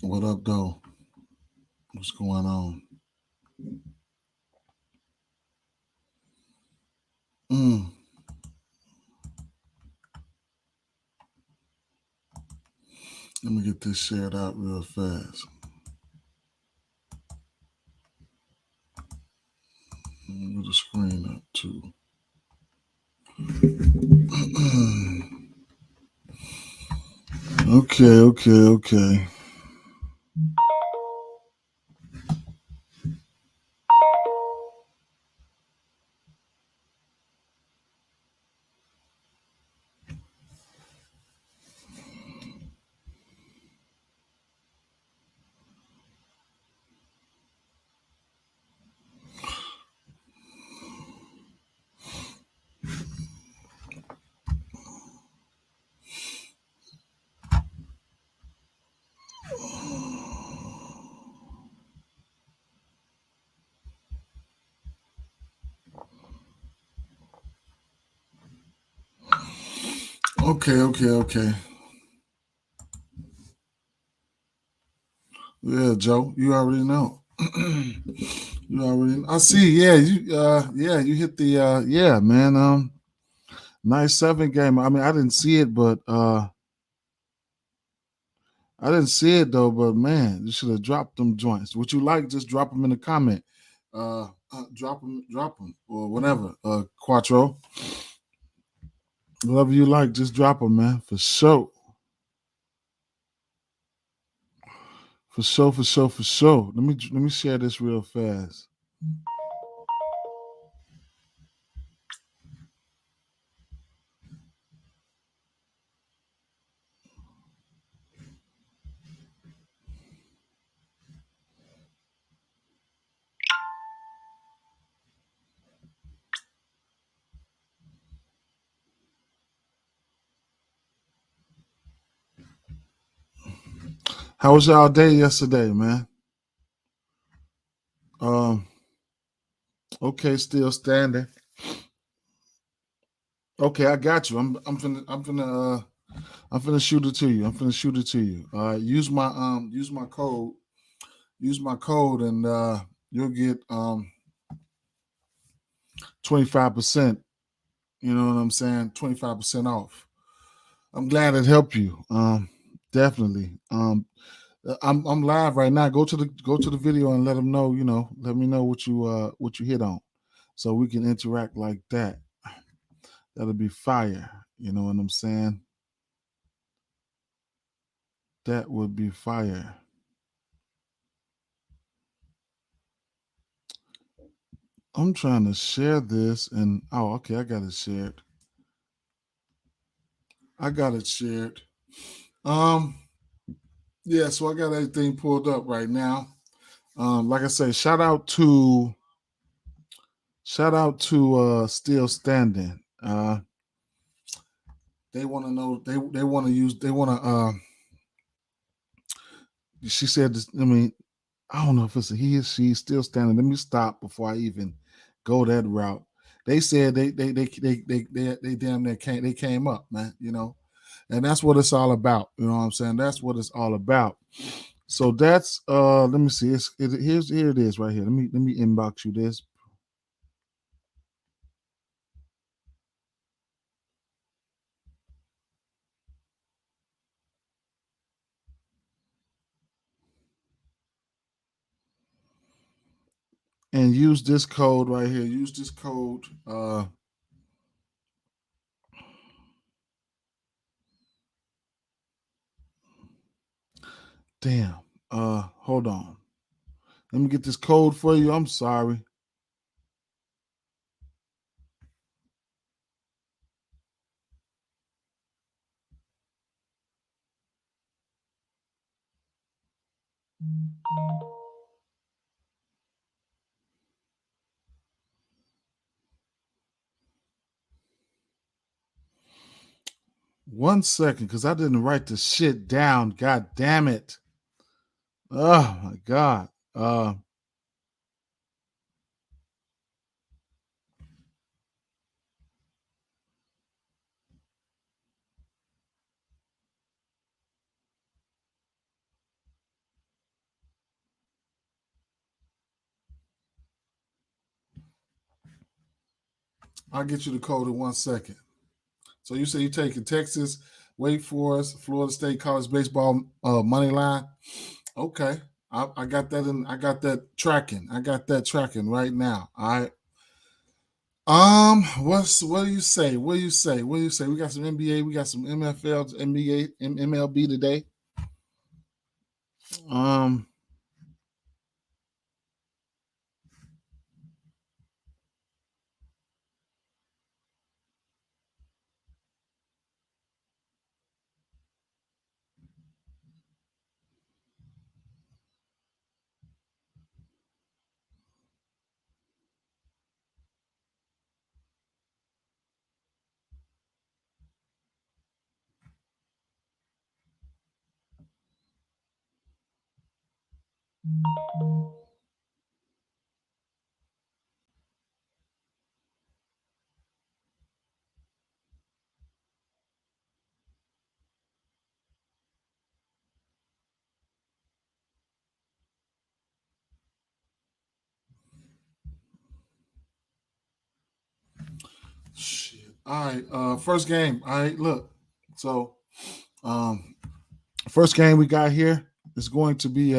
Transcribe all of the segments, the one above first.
What up, though? What's going on? Mm, Let me get this shared out real fast. Get the screen up too. Okay. Okay. Yeah, Joe, you already know. You already. I see. Yeah, you hit the. Yeah, man. Nice 7 game. I mean, I didn't see it, but I didn't see it though. But man, you should have dropped them joints. What you like? Just drop them in the comment. Drop them, or whatever. Quattro, whatever you like, just drop them, man. For sure. For sure. Let me share this real fast. How was y'all day yesterday, man? Um, okay, still standing. Okay, I got you. I'm finna shoot it to you. Use my code, and you'll get 25%. You know what I'm saying? 25% off. I'm glad it helped you. Definitely. I'm live right now. Go to the video and let them know. Let me know what you hit on, so we can interact like that. That'll be fire. You know what I'm saying? That would be fire. I'm trying to share this, and okay, I got it shared. I got it shared. Um, yeah, so I got everything pulled up right now. Like I say, shout out to Still Standing. They want to know they want to use they want to. She said this. I mean, I don't know if it's a he or she. Still Standing. Let me stop before I even go that route. They said they damn near came up, man. And that's what it's all about. You know what I'm saying? That's what it's all about. So that's let me see. Here it is right here. Let me inbox you this. And use this code right here. Use this code. Damn. Hold on. Let me get this code for you. I'm sorry. One second, because I didn't write the shit down. God damn it. Oh my god. I'll get you the code in 1 second. So you say you're taking Texas, Wake Forest, Florida State college baseball money line. Okay. I got that in. I got that tracking. I got that tracking right now. All right. What do you say? What do you say? What do you say? We got some NBA. We got some MFL, NBA, MLB today. Um, shit. All right. First game. All right. Look. So, um, first game we got here is going to be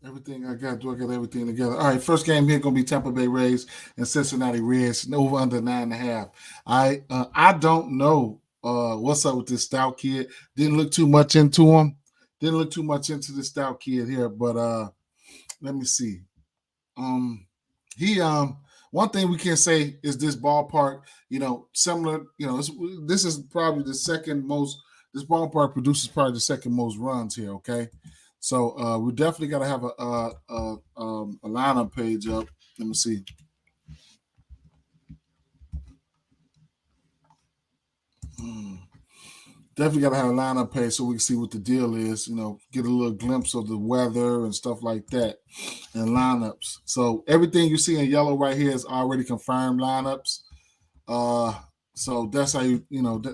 everything I got. Do I got everything together? All right, first game here gonna be Tampa Bay Rays and Cincinnati Reds. Over under 9.5. I don't know what's up with this stout kid. Didn't look too much into him. Didn't look too much into the stout kid here, but let me see. Um, he one thing we can say is this ballpark, similar. This is probably the second most. This ballpark produces probably the second most runs here. Okay, so we definitely got to have a lineup page up. Let me see. Hmm. Definitely got to have a lineup page so we can see what the deal is. Get a little glimpse of the weather and stuff like that, and lineups. So everything you see in yellow right here is already confirmed lineups. Uh, so that's how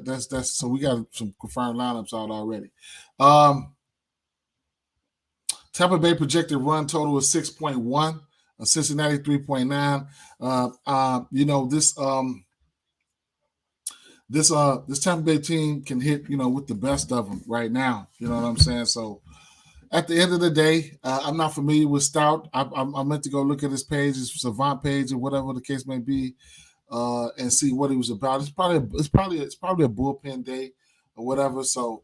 that's so we got some confirmed lineups out already. Tampa Bay projected run total is 6.1. Cincinnati 3.9. This Tampa Bay team can hit with the best of them right now. You know what I'm saying? So at the end of the day, I'm not familiar with Stout. I meant to go look at his page, his Savant page, or whatever the case may be, and see what he was about. It's probably a bullpen day or whatever. So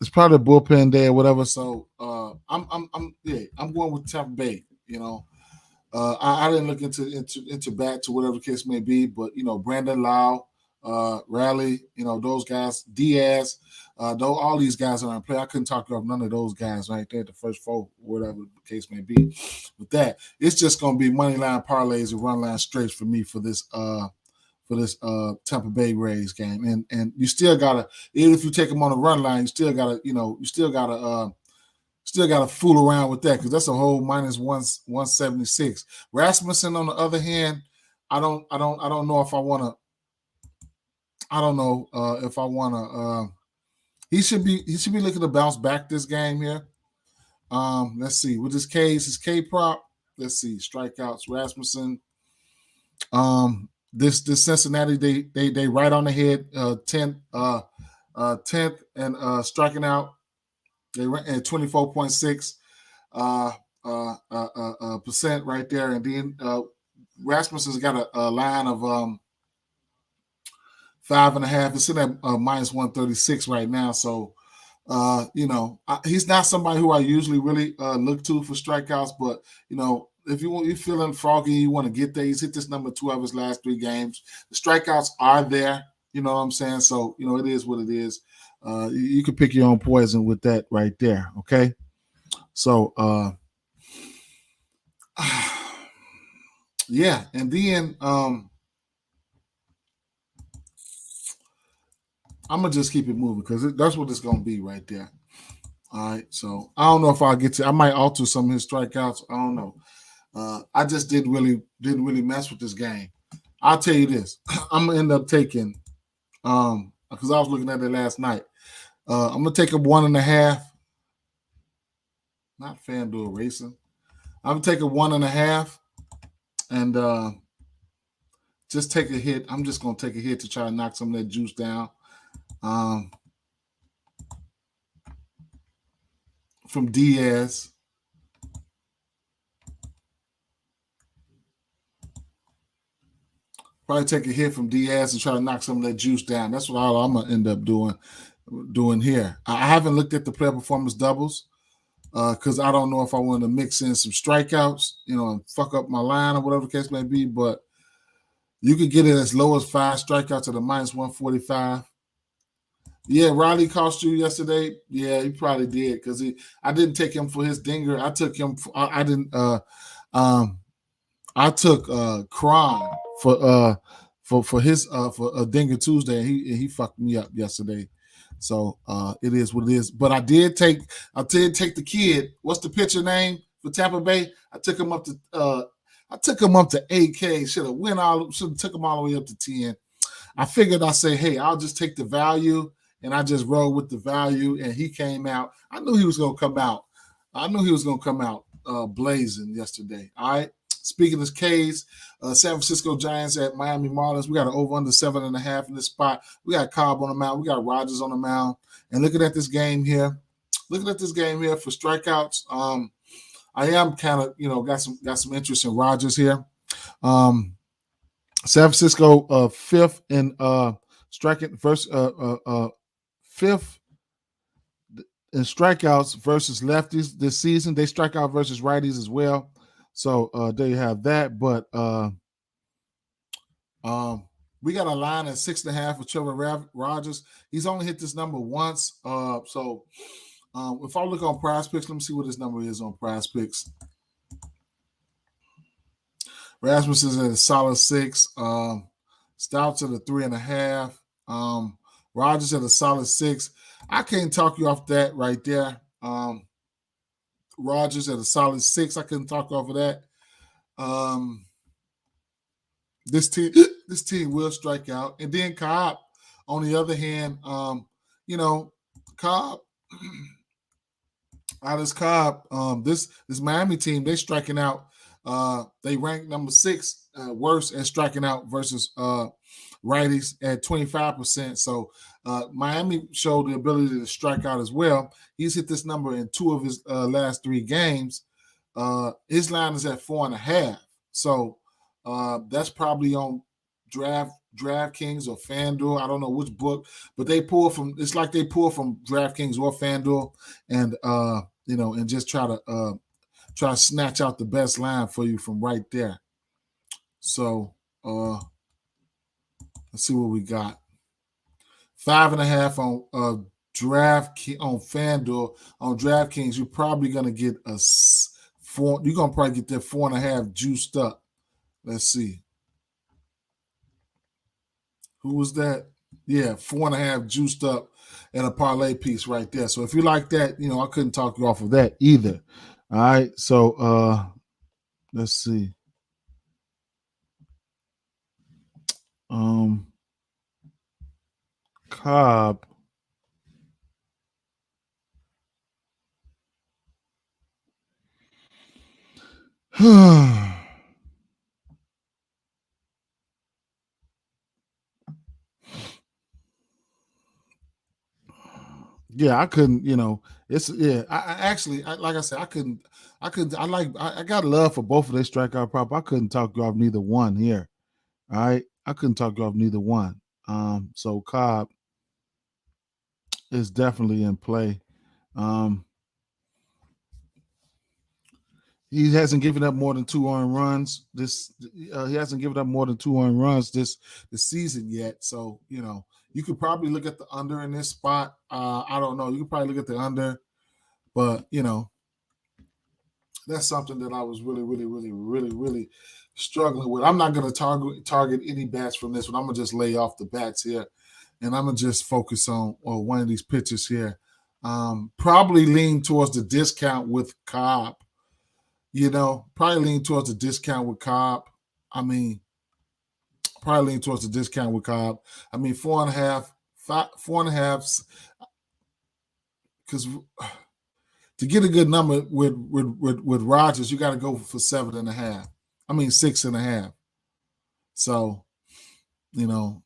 it's probably a bullpen day or whatever. So I'm going with Tampa Bay. I didn't look into bat to whatever the case may be, but Brandon Lau, Raleigh, those guys, Diaz, though all these guys are in play. I couldn't talk about none of those guys right there, the first four, whatever the case may be. With that, it's just gonna be money line parlays and run line straights for me for this Tampa Bay Rays game. And you still gotta, even if you take them on a run line, you still gotta fool around with that because that's a whole minus 176. Rasmussen, on the other hand, I don't know if I want to. I don't know if I want to. He should be looking to bounce back this game here. Let's see with his K prop. Let's see strikeouts. Rasmussen. This Cincinnati they right on the head. 10th and striking out. They went at 24.6 percent right there, and then Rasmussen's got a line of 5.5. It's in at minus 136 right now. So he's not somebody who I usually really look to for strikeouts, but if you're feeling froggy, you want to get there. He's hit this number 2 of his last 3 games. The strikeouts are there. You know what I'm saying? So it is what it is. You can pick your own poison with that right there. Okay. So yeah, and then I'm gonna just keep it moving because that's what it's gonna be right there. All right. So I don't know if I'll get to. I might alter some of his strikeouts. I don't know. I just didn't really mess with this game. I'll tell you this. I'm gonna end up taking because I was looking at it last night. I'm gonna take a 1.5. Not FanDuel Racing. I'm gonna take a 1.5 and just take a hit. I'm just gonna take a hit to try to knock some of that juice down. Um, from Diaz. Probably take a hit from Diaz and try to knock some of that juice down. That's what I'm gonna end up doing here. I haven't looked at the player performance doubles because I don't know if I want to mix in some strikeouts, and fuck up my line or whatever the case may be. But you could get it as low as 5 strikeouts at a minus 145. Yeah, Riley cost you yesterday. Yeah, he probably did because I didn't take him for his dinger. I took him. I didn't. I took Kron for his for a Dinger Tuesday, and he fucked me up yesterday. So it is what it is. But I did take the kid. What's the pitcher name for Tampa Bay? I took him up to 8K. Should have took him all the way up to 10. I figured I say, hey, I'll just take the value, and I just rolled with the value, and he came out. I knew he was gonna come out. Blazing yesterday. All right. Speaking of K's, San Francisco Giants at Miami Marlins. We got an over under 7.5 in this spot. We got Cobb on the mound. We got Rogers on the mound. And looking at this game here for strikeouts, I am kind of got some interest in Rogers here. San Francisco fifth in striking first fifth in strikeouts versus lefties this season. They strike out versus righties as well. So there you have that. But we got a line at 6.5 for Trevor Rogers. He's only hit this number once. So if I look on PrizePicks, let me see what his number is on PrizePicks. Rasmus is at a solid 6. Stouts at a 3.5. Rogers at a solid 6. I can't talk you off that right there. Rogers at a solid 6. I couldn't talk off of that. This team will strike out. And then Cobb, on the other hand, Cobb, this Miami team, they're striking out. They rank number 6 worst at striking out versus righties at 25%. So Miami showed the ability to strike out as well. He's hit this number in 2 of his last 3 games. His line is at 4.5. So that's probably on DraftKings or FanDuel. I don't know which book, but they pull from. It's like they pull from DraftKings or FanDuel, and and just try to snatch out the best line for you from right there. So let's see what we got. 5.5 on on FanDuel. On DraftKings, you're probably gonna get a 4. You're gonna probably get that 4.5 juiced up. Let's see. Who was that? Yeah, 4.5 juiced up and a parlay piece right there. So if you like that, I couldn't talk you off of that either. All right. So let's see. Cobb. Yeah, I couldn't, it's I actually like I said, I got love for both of their strikeout prop. I couldn't talk you off neither one here. All right. I couldn't talk you off neither one. So Cobb is definitely in play. He hasn't given up more than 2 earned runs. He hasn't given up more than 2 earned runs this season yet. So you could probably look at the under in this spot. I don't know. You could probably look at the under, but that's something that I was really, really, really, really, really struggling with. I'm not going to target any bats from this one. I'm going to just lay off the bats here, and I'm going to just focus on one of these pitchers here. Probably lean towards the discount with Cobb. Probably lean towards the discount with Cobb. Probably lean towards the discount with Cobb. 4.5. because to get a good number with Rodgers, you got to go for 7.5. I mean 6.5. So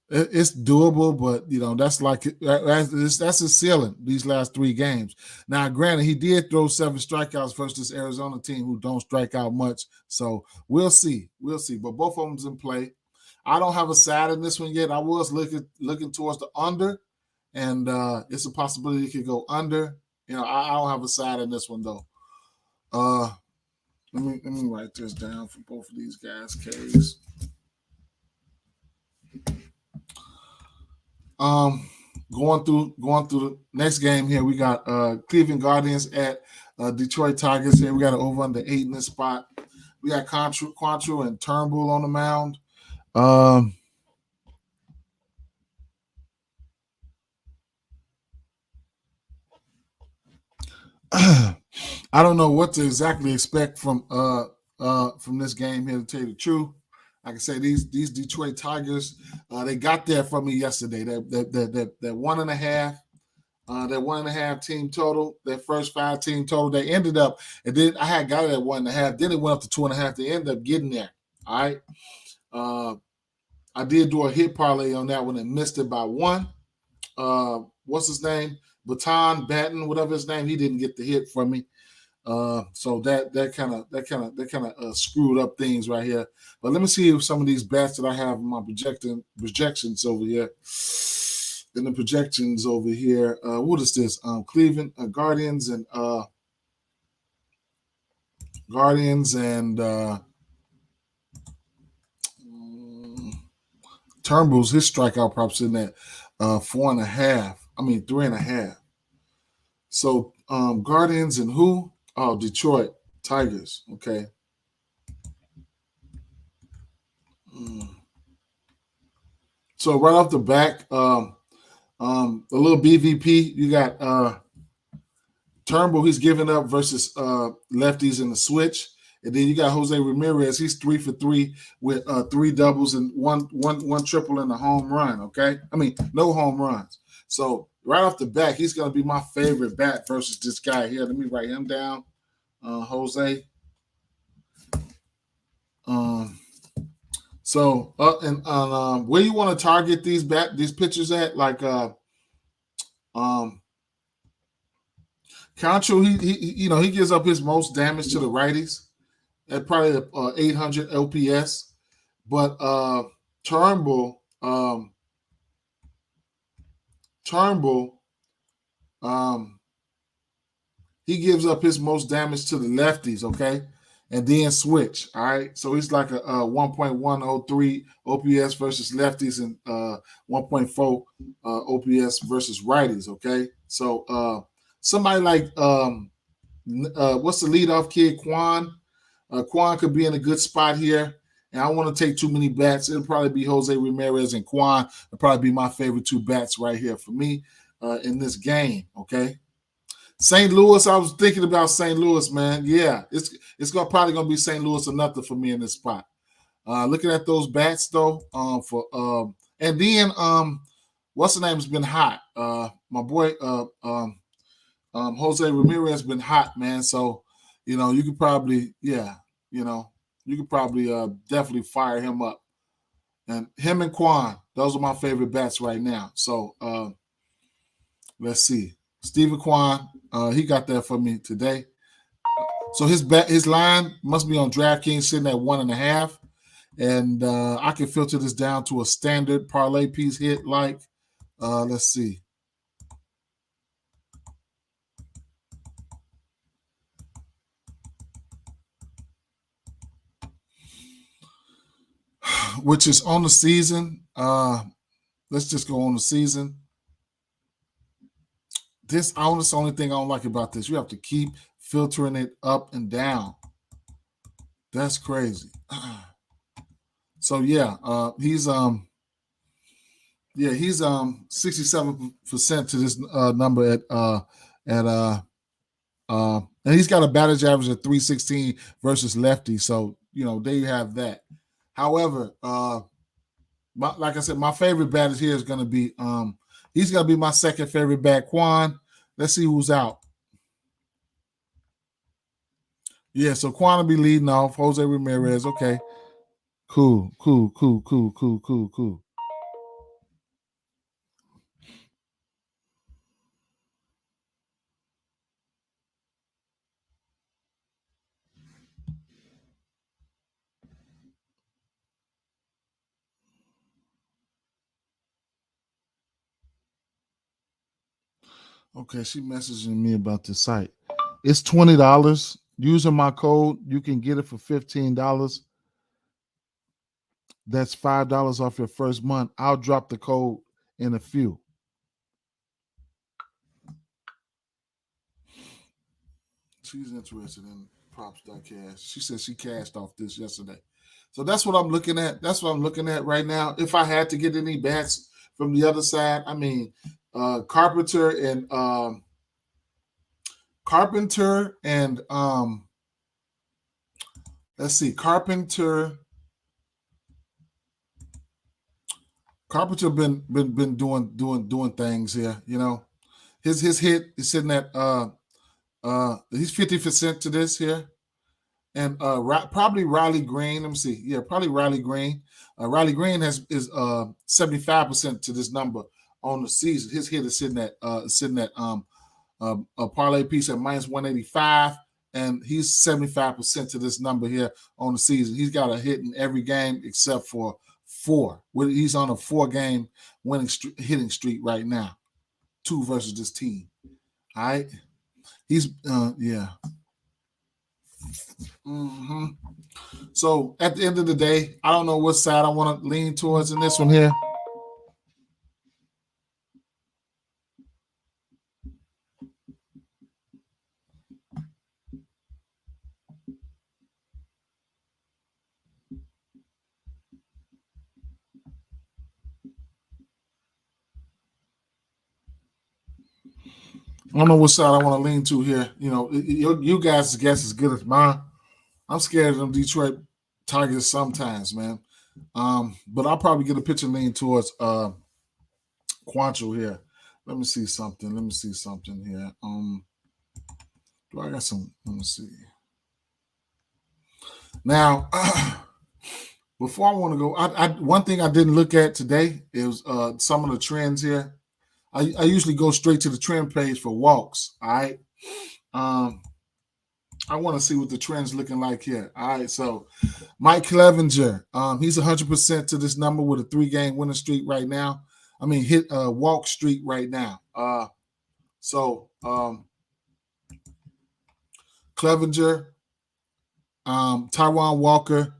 it's doable, but that's like that's his ceiling these last 3 games. Now, granted, he did throw 7 strikeouts versus this Arizona team who don't strike out much. So we'll see. But both of them's in play. I don't have a side in this one yet. I was looking towards the under, and it's a possibility it could go under. I don't have a side in this one though. Let me write this down for both of these guys' K's. Going through the next game here, we got Cleveland Guardians at Detroit Tigers. Here we got an over under 8 in this spot. We got Quantrill and Turnbull on the mound. I don't know what to exactly expect from this game here, to tell you the truth. Like I say, these Detroit Tigers, they got there for me yesterday. That 1.5, that 1.5 team total, that first 5 team total, they ended up, and then I had got it at 1.5. Then it went up to 2.5. They ended up getting there. All right. I did do a hit parlay on that one and missed it by 1. What's his name? Batten, whatever his name. He didn't get the hit from me. So that kind of screwed up things right here. But let me see if some of these bets that I have in my projections over here. In the projections over here, what is this? Cleveland Guardians and Turnbull's, his strikeout props in at 4.5. I mean 3.5. So Guardians and who? Oh, Detroit Tigers. Okay. So right off the back, a little BVP. You got Turnbull. He's giving up versus lefties in the switch, and then you got Jose Ramirez. He's 3 for 3 with 3 doubles and one triple and a home run. Okay, I mean no home runs. So right off the bat, he's going to be my favorite bat versus this guy here. Let me write him down, Jose. So where you want to target these pitchers at? Like Concho, he gives up his most damage to the righties at probably 800 LPS, but Turnbull. He gives up his most damage to the lefties, okay, and then switch. All right, so he's like a 1.103 OPS versus lefties and 1.4 OPS versus righties. Okay, so somebody like what's the leadoff kid, Quan? Quan could be in a good spot here. And I don't want to take too many bats. It'll probably be Jose Ramirez and Quan. It'll probably be my favorite 2 bats right here for me in this game, okay? St. Louis, I was thinking about St. Louis, man. Yeah, it's probably going to be St. Louis or nothing for me in this spot. Looking at those bats, though, and then what's the name has been hot. My boy Jose Ramirez has been hot, man. So, you could probably, you could probably definitely fire him up. And him and Quan, those are my favorite bats right now. So let's see. Stephen Quan, he got that for me today. So his line must be on DraftKings sitting at 1.5. And I can filter this down to a standard parlay piece hit like, let's see. Which is on the season. Let's just go on the season. This the only thing I don't like about this. You have to keep filtering it up and down. That's crazy. So he's 67% to this number and he's got a batting average of 316 versus lefty. So there you have that. However, like I said, my favorite batter here is going to be he's going to be my second favorite bat, Quan. Let's see who's out. Yeah, so Quan will be leading off. Jose Ramirez. Okay. Cool. Okay, she messaging me about the site. It's $20. Using my code, you can get it for $15. That's $5 off your first month. I'll drop the code in a few. She's interested in props.cash. She said she cashed off this yesterday. So that's what I'm looking at. That's what I'm looking at right now. If I had to get any bets from the other side, I mean, Carpenter and let's see, Carpenter been doing things here. You know, his hit is sitting at he's 50% to this here. And probably Riley Green. Let me see. Yeah, probably Riley Green. Riley Green is 75% to this number on the season. His hit is sitting at a parlay piece at minus 185, and he's 75% to this number here on the season. He's got a hit in every game except for 4. He's on a 4-game hitting streak right now. 2 versus this team. All right. He's yeah. Mm-hmm. So at the end of the day, I don't know what side I want to lean towards in this one here. I don't know what side I want to lean to here. You know, you guys' guess is good as mine. I'm scared of them Detroit Tigers sometimes, man. But I'll probably get a pitcher lean towards Quantrill here. Let me see something here. Do I got some? Let me see. Now, before I want to go, one thing I didn't look at today is some of the trends here. I usually go straight to the trend page for walks. All right. I want to see what the trend's looking like here. All right. So Mike Clevenger, he's 100% to this number with a 3-game winning streak right now. I mean, hit a walk streak right now. Clevenger, Taijuan Walker,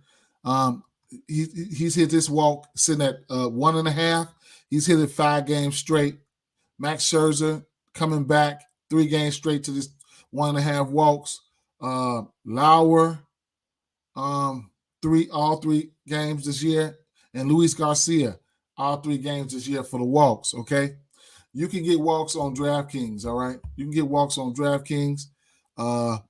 he's hit this walk sitting at 1.5. He's hit it 5 games straight. Max Scherzer coming back 3 games straight to this 1.5 walks. Lauer, all 3 games this year, and Luis Garcia, all 3 games this year for the walks. Okay, you can get walks on DraftKings. All right, you can get walks on DraftKings. A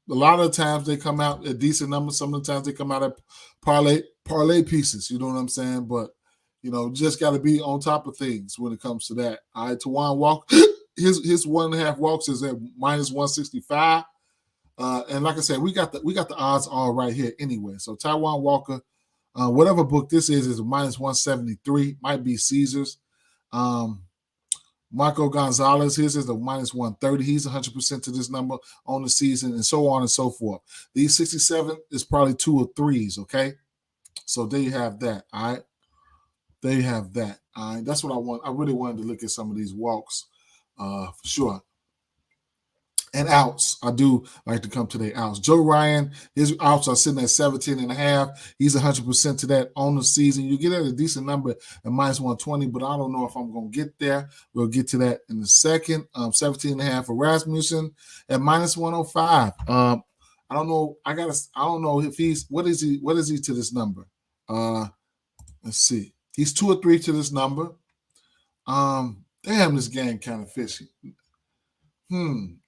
lot of the times they come out at decent numbers. Some of the times they come out at parlay pieces. You know what I'm saying? But you know, just got to be on top of things when it comes to that. All right, Taijuan Walker, his 1.5 walks is at minus 165. And like I said, we got the odds all right here anyway. So Taijuan Walker, whatever book this is minus 173. Might be Caesars. Marco Gonzalez, his is a minus 130. He's 100% to this number on the season, and so on and so forth. These 67 is probably 2 or 3s. Okay, so there you have that. All right. There you have that. That's what I want. I really wanted to look at some of these walks, for sure. And outs. I do like to come to the outs. Joe Ryan, his outs are sitting at 17.5. He's 100% to that on the season. You get at a decent number at minus 120, but I don't know if I'm going to get there. We'll get to that in a second. 17.5 for Rasmussen at minus 105. I don't know. I don't know if he's what is he to this number? Let's see. He's 2 or 3 to this number. Damn, this game kind of fishy.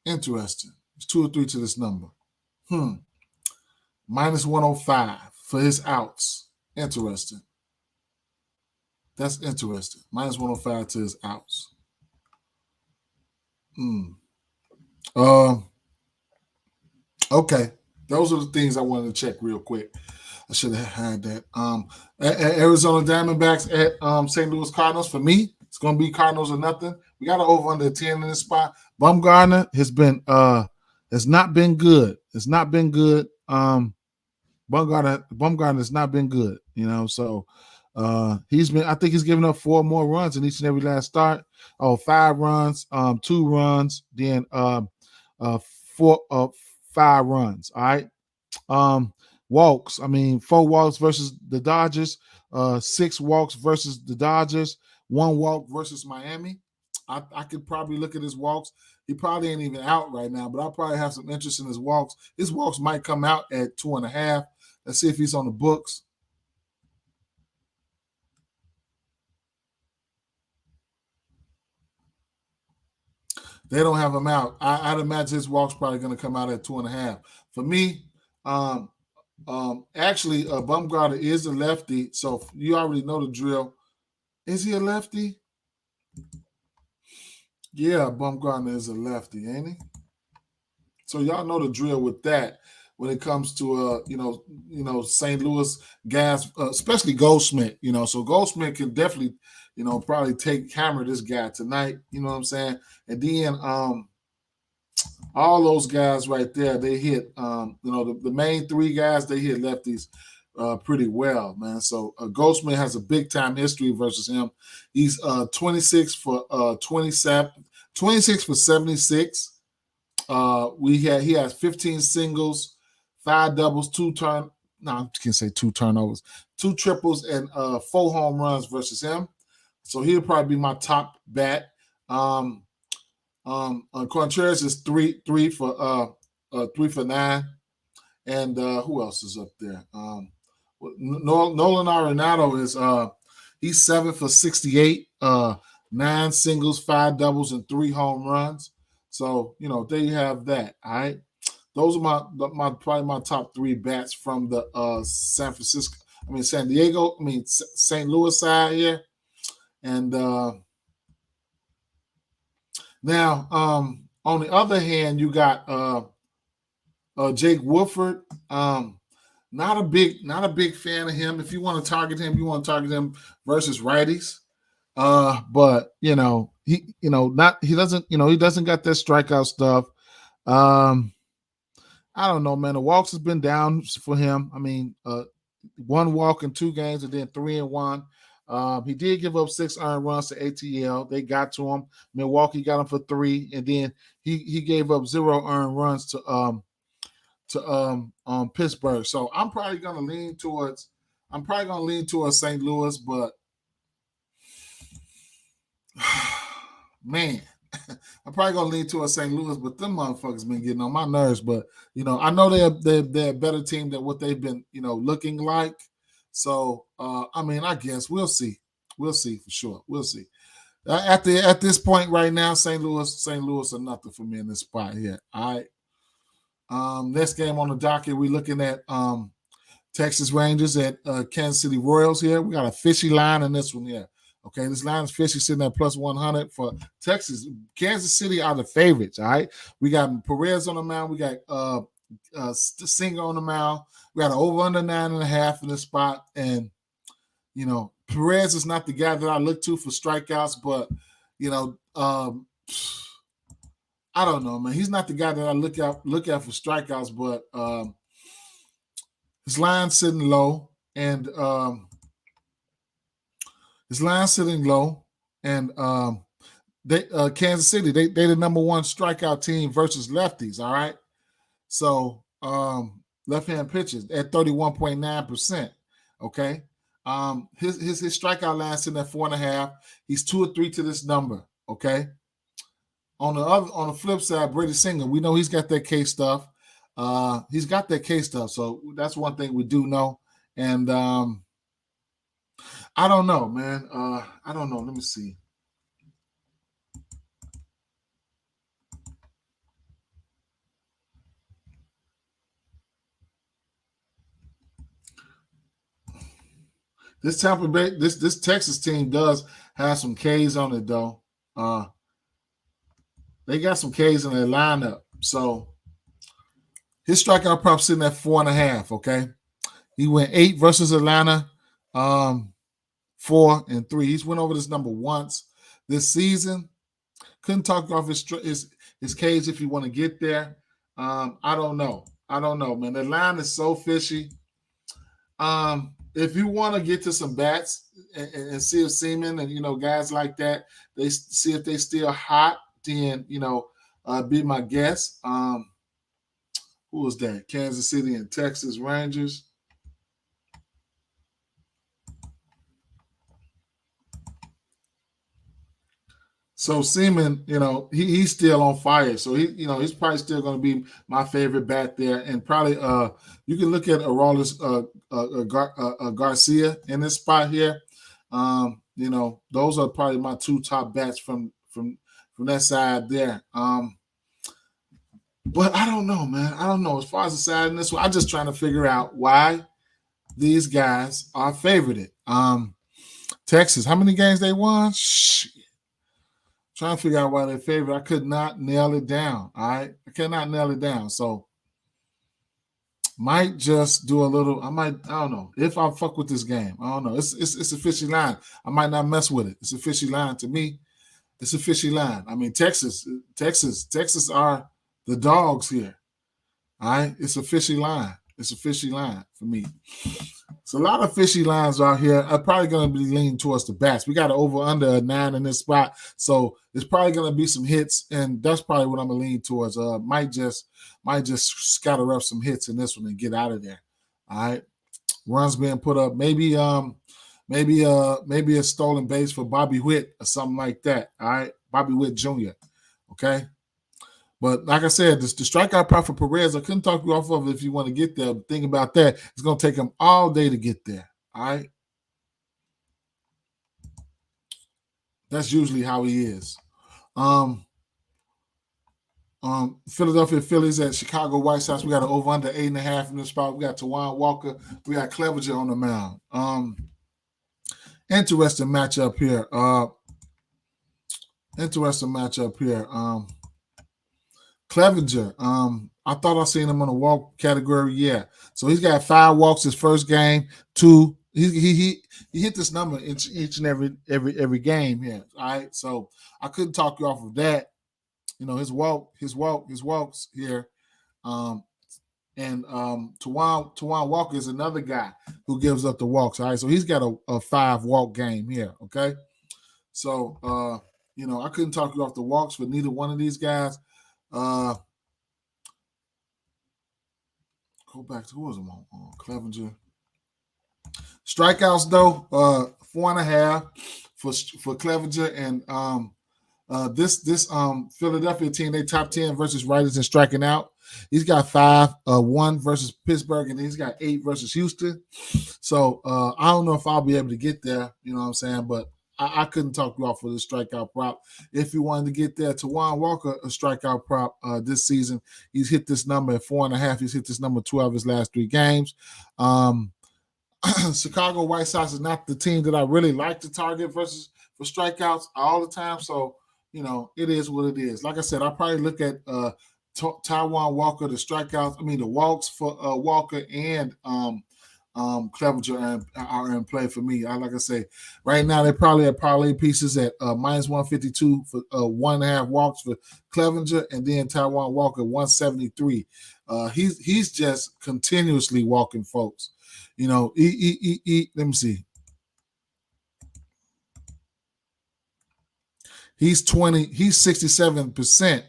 Interesting. It's 2 or 3 to this number. Minus 105 for his outs. Interesting. That's interesting. Minus 105 to his outs. Mm. Uh, okay. Those are the things I wanted to check real quick. I should have had that. At Arizona Diamondbacks at St. Louis Cardinals. For me, it's going to be Cardinals or nothing. We got an over under 10 in this spot. Bumgarner has not been good. It's not been good. Bumgarner has not been good. So I think he's given up 4 more runs in each and every last start. 5 runs, 2 runs, then 4 5 runs. All right. Walks. 4 walks versus the Dodgers, 6 walks versus the Dodgers, 1 walk versus Miami. I could probably look at his walks. He probably ain't even out right now, but I'll probably have some interest in his walks. His walks might come out at 2.5. Let's see if he's on the books. They don't have him out. I'd imagine his walk's probably going to come out at 2.5. For me, actually, Bumgarner is a lefty, so you already know the drill. Is he a lefty? Yeah, Bumgarner is a lefty, ain't he? So y'all know the drill with that when it comes to St. Louis guys, especially Goldschmidt. So Goldschmidt can definitely, probably hammer this guy tonight. You know what I'm saying? And then all those guys right there, they hit. The main 3 guys, they hit lefties pretty well, man. So Goldschmidt has a big time history versus him. He's 26 for 27, 26 for 76. He has 15 singles, 5 doubles, 2 turnovers, 2 triples, and 4 home runs versus him. So he'll probably be my top bat. Contreras is 3 for 9, and who else is up there? Nolan Arenado is he's 7 for 68, 9 singles, 5 doubles, and 3 home runs. So there you have that. All right, those are probably my top 3 bats from the San Diego, St. Louis side here, and now on the other hand, you got Jake Woodford. Not a big fan of him. If you want to target him, versus righties. But he doesn't got that strikeout stuff. I don't know, man. The walks has been down for him. 1 walk in 2 games, and then 3 in 1. He did give up 6 earned runs to ATL. They got to him. Milwaukee got him for 3, and then he gave up 0 earned runs to Pittsburgh. So I'm probably gonna lean towards St. Louis, but man, I'm probably gonna lean towards St. Louis, but them motherfuckers been getting on my nerves. But I know they're a better team than what they've been looking like. So I guess we'll see. We'll see for sure. We'll see. At this point right now, St. Louis are nothing for me in this spot here. All right. Next game on the docket, we're looking at Texas Rangers at Kansas City Royals here. We got a fishy line in this one here. Okay, this line is fishy, sitting at plus 100 for Texas. Kansas City are the favorites. All right, we got Perez on the mound. We got Singer on the mound. We got an over under 9.5 in this spot, and Perez is not the guy that I look to for strikeouts, but I don't know, man. He's not the guy that I look at for strikeouts, but his line's sitting low, and Kansas City, they the number 1 strikeout team versus lefties. All right, so left-hand pitchers at 31.9%. Okay, his strikeout line sitting at 4.5. He's 2 or 3 to this number. Okay. On the flip side, Brady Singer, we know he's got that K stuff. So that's one thing we do know. And I don't know, man. I don't know. Let me see. This Tampa Bay, this Texas team does have some K's on it though. They got some K's in their lineup. So his strikeout prop sitting at 4.5. Okay. He went 8 versus Atlanta, 4-3. He's went over this number once this season. Couldn't talk off his cage if you want to get there. I don't know. I don't know, man. The line is so fishy. If you want to get to some bats and see if Seaman and guys like that, they see if they still hot, then be my guest. Who was that? Kansas City and Texas Rangers. So Seaman, he's still on fire. So he's probably still going to be my favorite bat there. And probably you can look at Aroldis Garcia in this spot here. Those are probably my two top bats from that side there. But I don't know, man. I don't know. As far as the side in this one, I'm just trying to figure out why these guys are favorited. Texas, how many games they won? Trying to figure out why they're favorite. I could not nail it down. All right. I cannot nail it down. So might just do a little. I don't know. If I fuck with this game. I don't know. It's a fishy line. I might not mess with it. It's a fishy line to me. It's a fishy line. I mean, Texas are the dogs here. All right. It's a fishy line. It's a fishy line for me. It's a lot of fishy lines out here. I'm probably going to be leaning towards the bats. We got an over under a 9 in this spot, so it's probably going to be some hits, and that's probably what I'm going to lean towards. Might just scatter up some hits in this one and get out of there. All right, runs being put up. Maybe a stolen base for Bobby Witt or something like that. All right, Bobby Witt Jr. Okay. But like I said, the strikeout prop for Perez, I couldn't talk you off of it if you want to get there. But think about that. It's going to take him all day to get there. All right? That's usually how he is. Philadelphia Phillies at Chicago White Sox. We got an over under 8.5 in this spot. We got Tawan Walker. We got Clevenger on the mound. Interesting matchup here. Clevenger, I thought I seen him on the walk category. Yeah, so he's got 5 walks his first game. 2, he hit this number each and every game here. All right, so I couldn't talk you off of that. His walks here, and Tawan Walker is another guy who gives up the walks. All right, so he's got a 5 walk game here. Okay, so I couldn't talk you off the walks for neither one of these guys. Go back to who was him on Clevenger. Strikeouts though, 4.5 for Clevenger, and this Philadelphia team, they top 10 versus writers and striking out. He's got 5, 1 versus Pittsburgh, and he's got 8 versus Houston. So I don't know if I'll be able to get there. You know what I'm saying? But I couldn't talk you off for the strikeout prop. If you wanted to get there, Tawan Walker, a strikeout prop this season, he's hit this number at 4.5. He's hit this number 12 his last 3 games. Chicago White Sox is not the team that I really like to target for strikeouts all the time. So, it is what it is. Like I said, I'll probably look at Tawan Walker, the strikeouts. I mean, the walks for Walker and Clevenger are in play for me. Like I say, right now they probably have parlay pieces at minus 152 for 1.5 walks for Clevenger, and then Tawan Walker 173. He's just continuously walking folks. Let me see. He's 67%.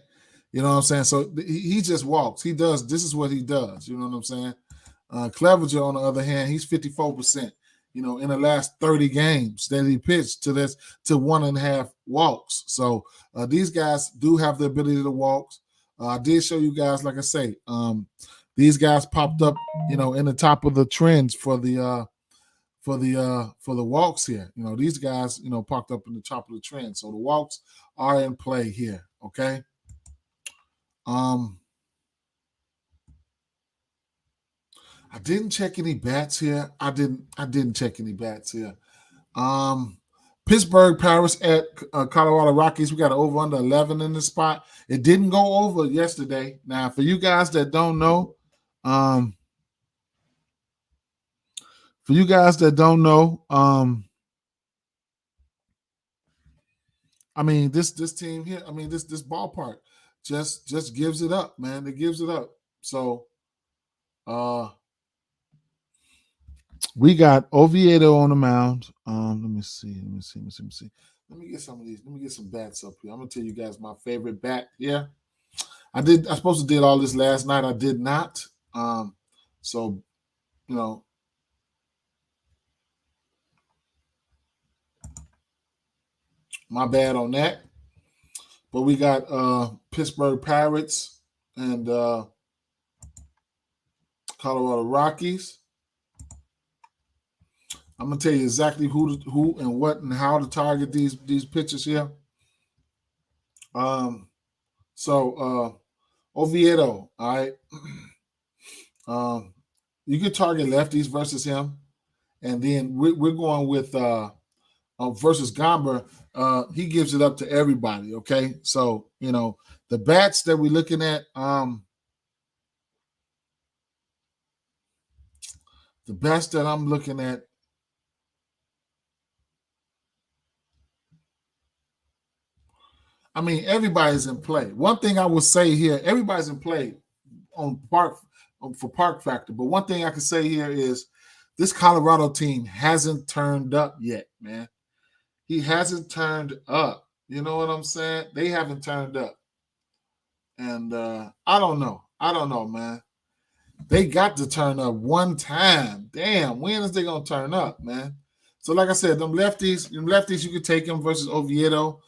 You know what I'm saying? So he just walks. He does. This is what he does. You know what I'm saying? Clevenger, on the other hand, he's 54%. In the last 30 games that he pitched to 1.5 walks. So these guys do have the ability to walk. I did show you guys, like I say, these guys popped up, in the top of the trends for the walks here. These guys, popped up in the top of the trend. So the walks are in play here. Okay. I didn't check any bats here. I didn't check any bats here. Pittsburgh Pirates at Colorado Rockies. We got an over under 11 in this spot. It didn't go over yesterday. Now, for you guys that don't know, um, I mean, this team here, I mean, this ballpark just gives it up, man. It gives it up. So we got Oviedo on the mound. Let me see. Let me get some of these. Let me get some bats up here. I'm gonna tell you guys my favorite bat here. I supposed to did all this last night. I did not. So, you know, my bad on that. But we got Pittsburgh Pirates and Colorado Rockies. I'm gonna tell you exactly who and what and how to target these pitchers here. Oviedo, all right. You can target lefties versus him, and then we're going with versus Gomber. He gives it up to everybody. Okay, so the bats that we're looking at. The bats that I'm looking at. I mean, everybody's in play. One thing I would say here, everybody's in play on for Park Factor. But one thing I can say here is this Colorado team hasn't turned up yet, man. He hasn't turned up. You know what I'm saying? They haven't turned up. And I don't know, man. They got to turn up one time. Damn, when is they going to turn up, man? So like I said, them lefties, you could take them versus Oviedo.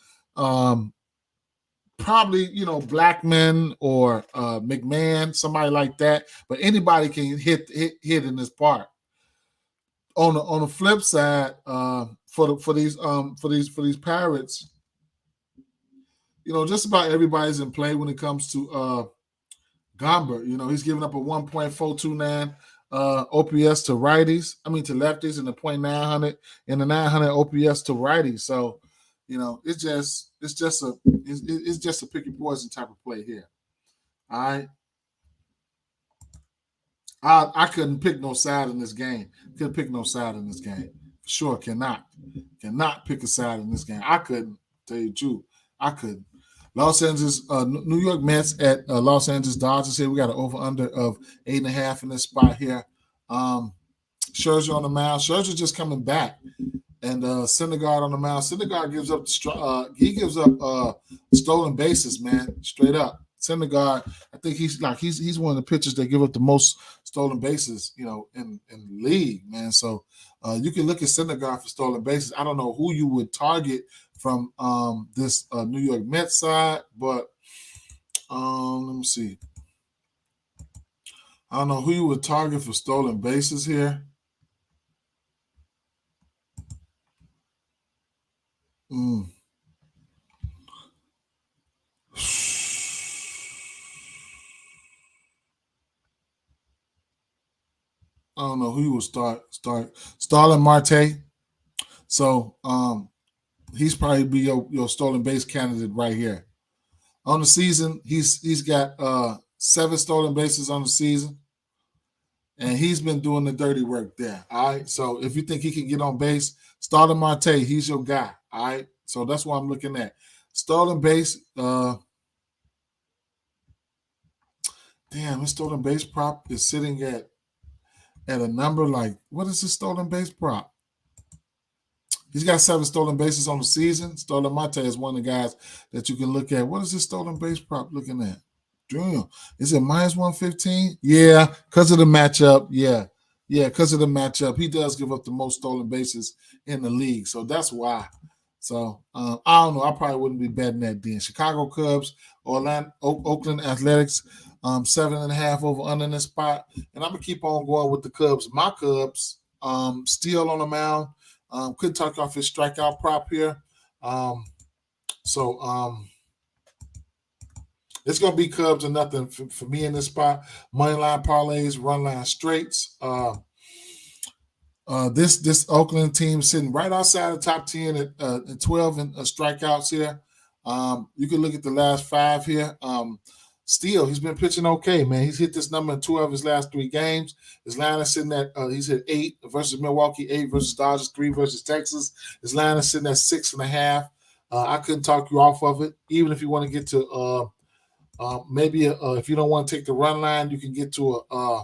Probably, Blackman or McMahon, somebody like that. But anybody can hit in this part. On the flip side, for these Pirates, just about everybody's in play when it comes to Gomber. He's giving up a 1.429 OPS to righties. I mean to lefties, and the .900 and the 900 OPS to righties. So, it's just a pick your poison type of play here. All right. I couldn't pick no side in this game. Couldn't pick no side in this game. Sure, cannot pick a side in this game. I couldn't tell you the truth. I couldn't. Los Angeles, New York Mets at Los Angeles Dodgers here. We got an over/under of 8.5 in this spot here. Scherzer on the mound. Scherzer just coming back, and Syndergaard on the mound. Syndergaard gives up stolen bases, man, straight up. Syndergaard, I think he's one of the pitchers that give up the most stolen bases, in the league, man. So you can look at Syndergaard for stolen bases. I don't know who you would target from this New York Mets side, but let me see. I don't know who you would target for stolen bases here. I don't know who you would start Starlin Marte. So he's probably be your stolen base candidate right here. On the season, he's got 7 stolen bases on the season, and he's been doing the dirty work there. All right. So if you think he can get on base, Starlin Marte, he's your guy. All right. So that's what I'm looking at. Stolen base. His stolen base prop is sitting at a number like, what is his stolen base prop? He's got 7 stolen bases on the season. Starlin Marte is one of the guys that you can look at. What is his stolen base prop looking at? Damn. Is it minus 115? Yeah, because of the matchup. Yeah, because of the matchup. He does give up the most stolen bases in the league. So that's why. So I don't know. I probably wouldn't be betting that then. Chicago Cubs, Oakland Athletics, 7.5 over under in this spot. And I'm going to keep on going with the Cubs. My Cubs, still on the mound. Couldn't talk off his strikeout prop here. It's going to be Cubs or nothing for me in this spot. Money line parlays, run line straights. This Oakland team sitting right outside the top 10 at 12 in strikeouts here. You can look at the last 5 here. Still, he's been pitching okay, man. He's hit this number in 2 of his last 3 games. His line is sitting at he's hit 8 versus Milwaukee, 8 versus Dodgers, 3 versus Texas. His line is sitting at 6.5. I couldn't talk you off of it, even if you want to get to maybe if you don't want to take the run line, you can get to a.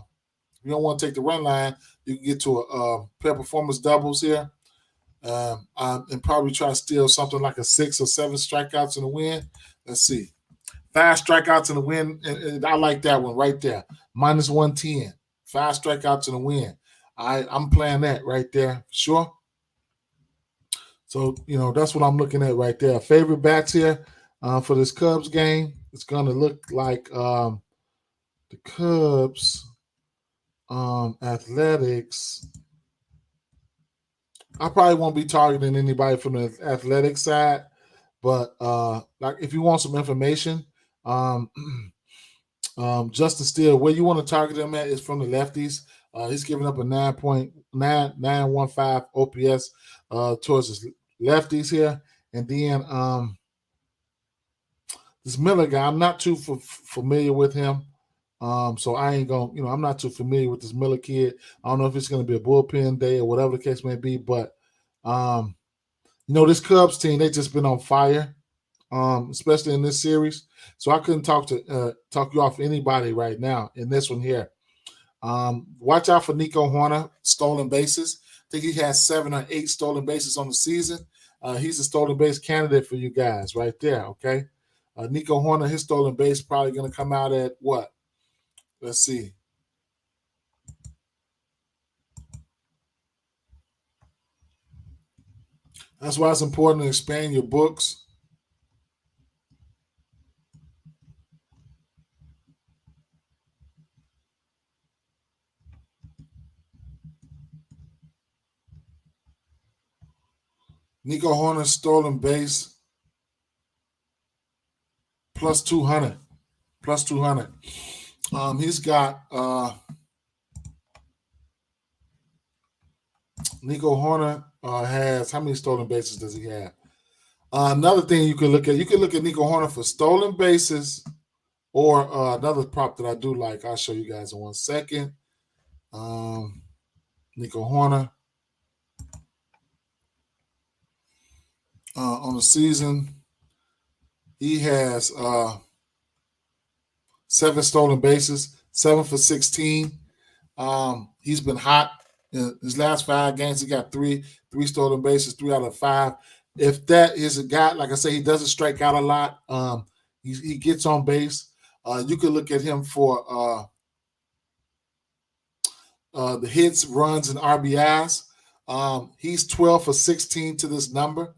If you don't want to take the run line, you can get to a pair of performance doubles here, and probably try to steal something like a 6 or 7 strikeouts in the win. Let's see, 5 strikeouts in the win, and I like that one right there. -110, 5 strikeouts in the win. I'm playing that right there, sure. So that's what I'm looking at right there. Favorite bats here for this Cubs game. It's going to look like the Cubs. Athletics. I probably won't be targeting anybody from the athletic side, but like if you want some information, Justin Steele, where you want to target him at is from the lefties. He's giving up a 9.915 OPS towards his lefties here, and then this Miller guy, I'm not too familiar with him. So I ain't gonna, I'm not too familiar with this Miller kid. I don't know if it's gonna be a bullpen day or whatever the case may be, but this Cubs team, they just been on fire, especially in this series. So I couldn't talk you off anybody right now in this one here. Watch out for Nico Horner, stolen bases. I think he has 7 or 8 stolen bases on the season. He's a stolen base candidate for you guys right there, okay? Nico Horner, his stolen base probably gonna come out at what? Let's see. That's why it's important to expand your books. Nico Horner stolen base plus 200. Plus 200. He's got Nico Horner has, how many stolen bases does he have? Another thing you can look at Nico Horner for stolen bases, or another prop that I do like. I'll show you guys in 1 second. Nico Horner on the season, he has 7 stolen bases, 7 for 16. He's been hot. In his last 5 games, he got 3 stolen bases, 3 out of 5. If that is a guy, like I say, he doesn't strike out a lot. He gets on base. You could look at him for the hits, runs, and RBIs. He's 12 for 16 to this number.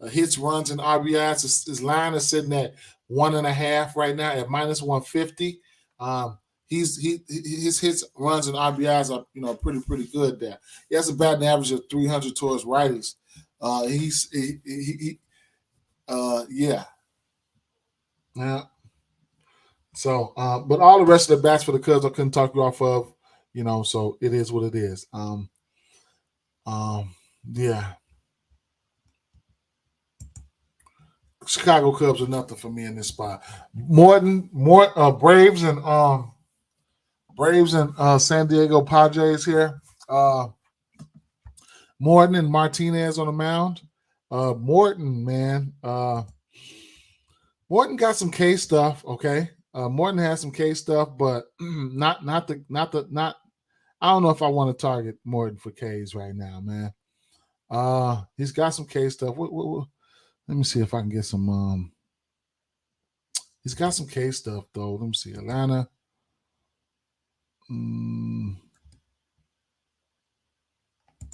Hits, runs, and RBIs. His line is sitting at 1.5 right now at -150. His hits, runs, and RBIs are pretty good there. He has a batting average of 300 towards righties. Yeah. So, but all the rest of the bats for the Cubs I couldn't talk you off of, so it is what it is. Yeah. Chicago Cubs are nothing for me in this spot. Braves and San Diego Padres here. Morton and Martinez on the mound. Morton, man. Morton got some K stuff, okay. Morton has some K stuff, but not. I don't know if I want to target Morton for Ks right now, man. He's got some K stuff. Let me see if I can get some. He's got some K stuff though. Let me see. Atlanta.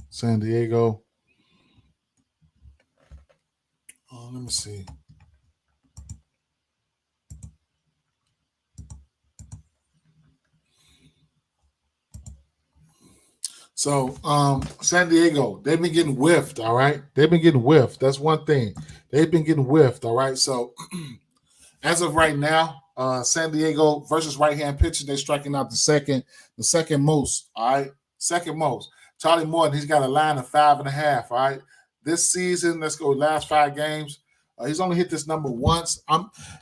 San Diego. Let me see. So, San Diego, they've been getting whiffed, all right? They've been getting whiffed. That's one thing. They've been getting whiffed, all right? So, as of right now, San Diego versus right-hand pitching, they're striking out the second most, all right? Second most. Charlie Morton, he's got a line of 5.5. All right, this season, let's go last 5 games. He's only hit this number once.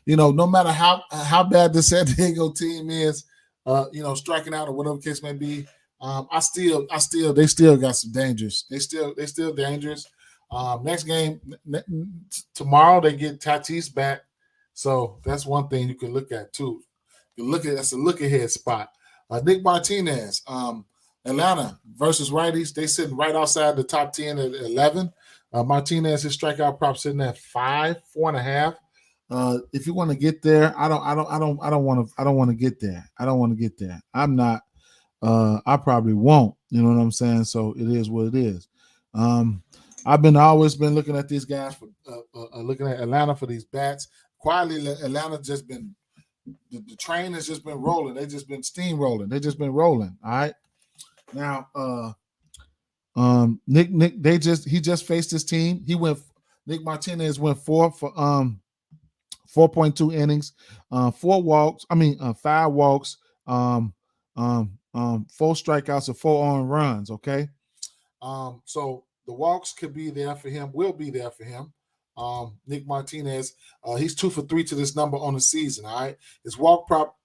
No matter how bad the San Diego team is, striking out or whatever case may be, they still got some dangers. They still dangerous. Next game tomorrow, they get Tatis back, so that's one thing you can look at too. That's a look ahead spot. Nick Martinez, Atlanta versus righties. They sitting right outside the top 10 at 11. Martinez, his strikeout prop sitting at 4.5. If you want to get there, I don't want to get there. I don't want to get there. I'm not. I probably won't. You know what I'm saying? So it is what it is. I've always been looking at these guys for looking at Atlanta for these bats. Quietly, Atlanta just been the train has just been rolling. They just been steamrolling. They just been rolling. All right. Now, Nick, he just faced his team. Nick Martinez went 4.2 innings, 5 walks, 4 strikeouts and 4 earned runs. Okay. So the walks could be there for him, will be there for him. Nick Martinez, he's 2 for 3 to this number on the season. All right, his walk prop,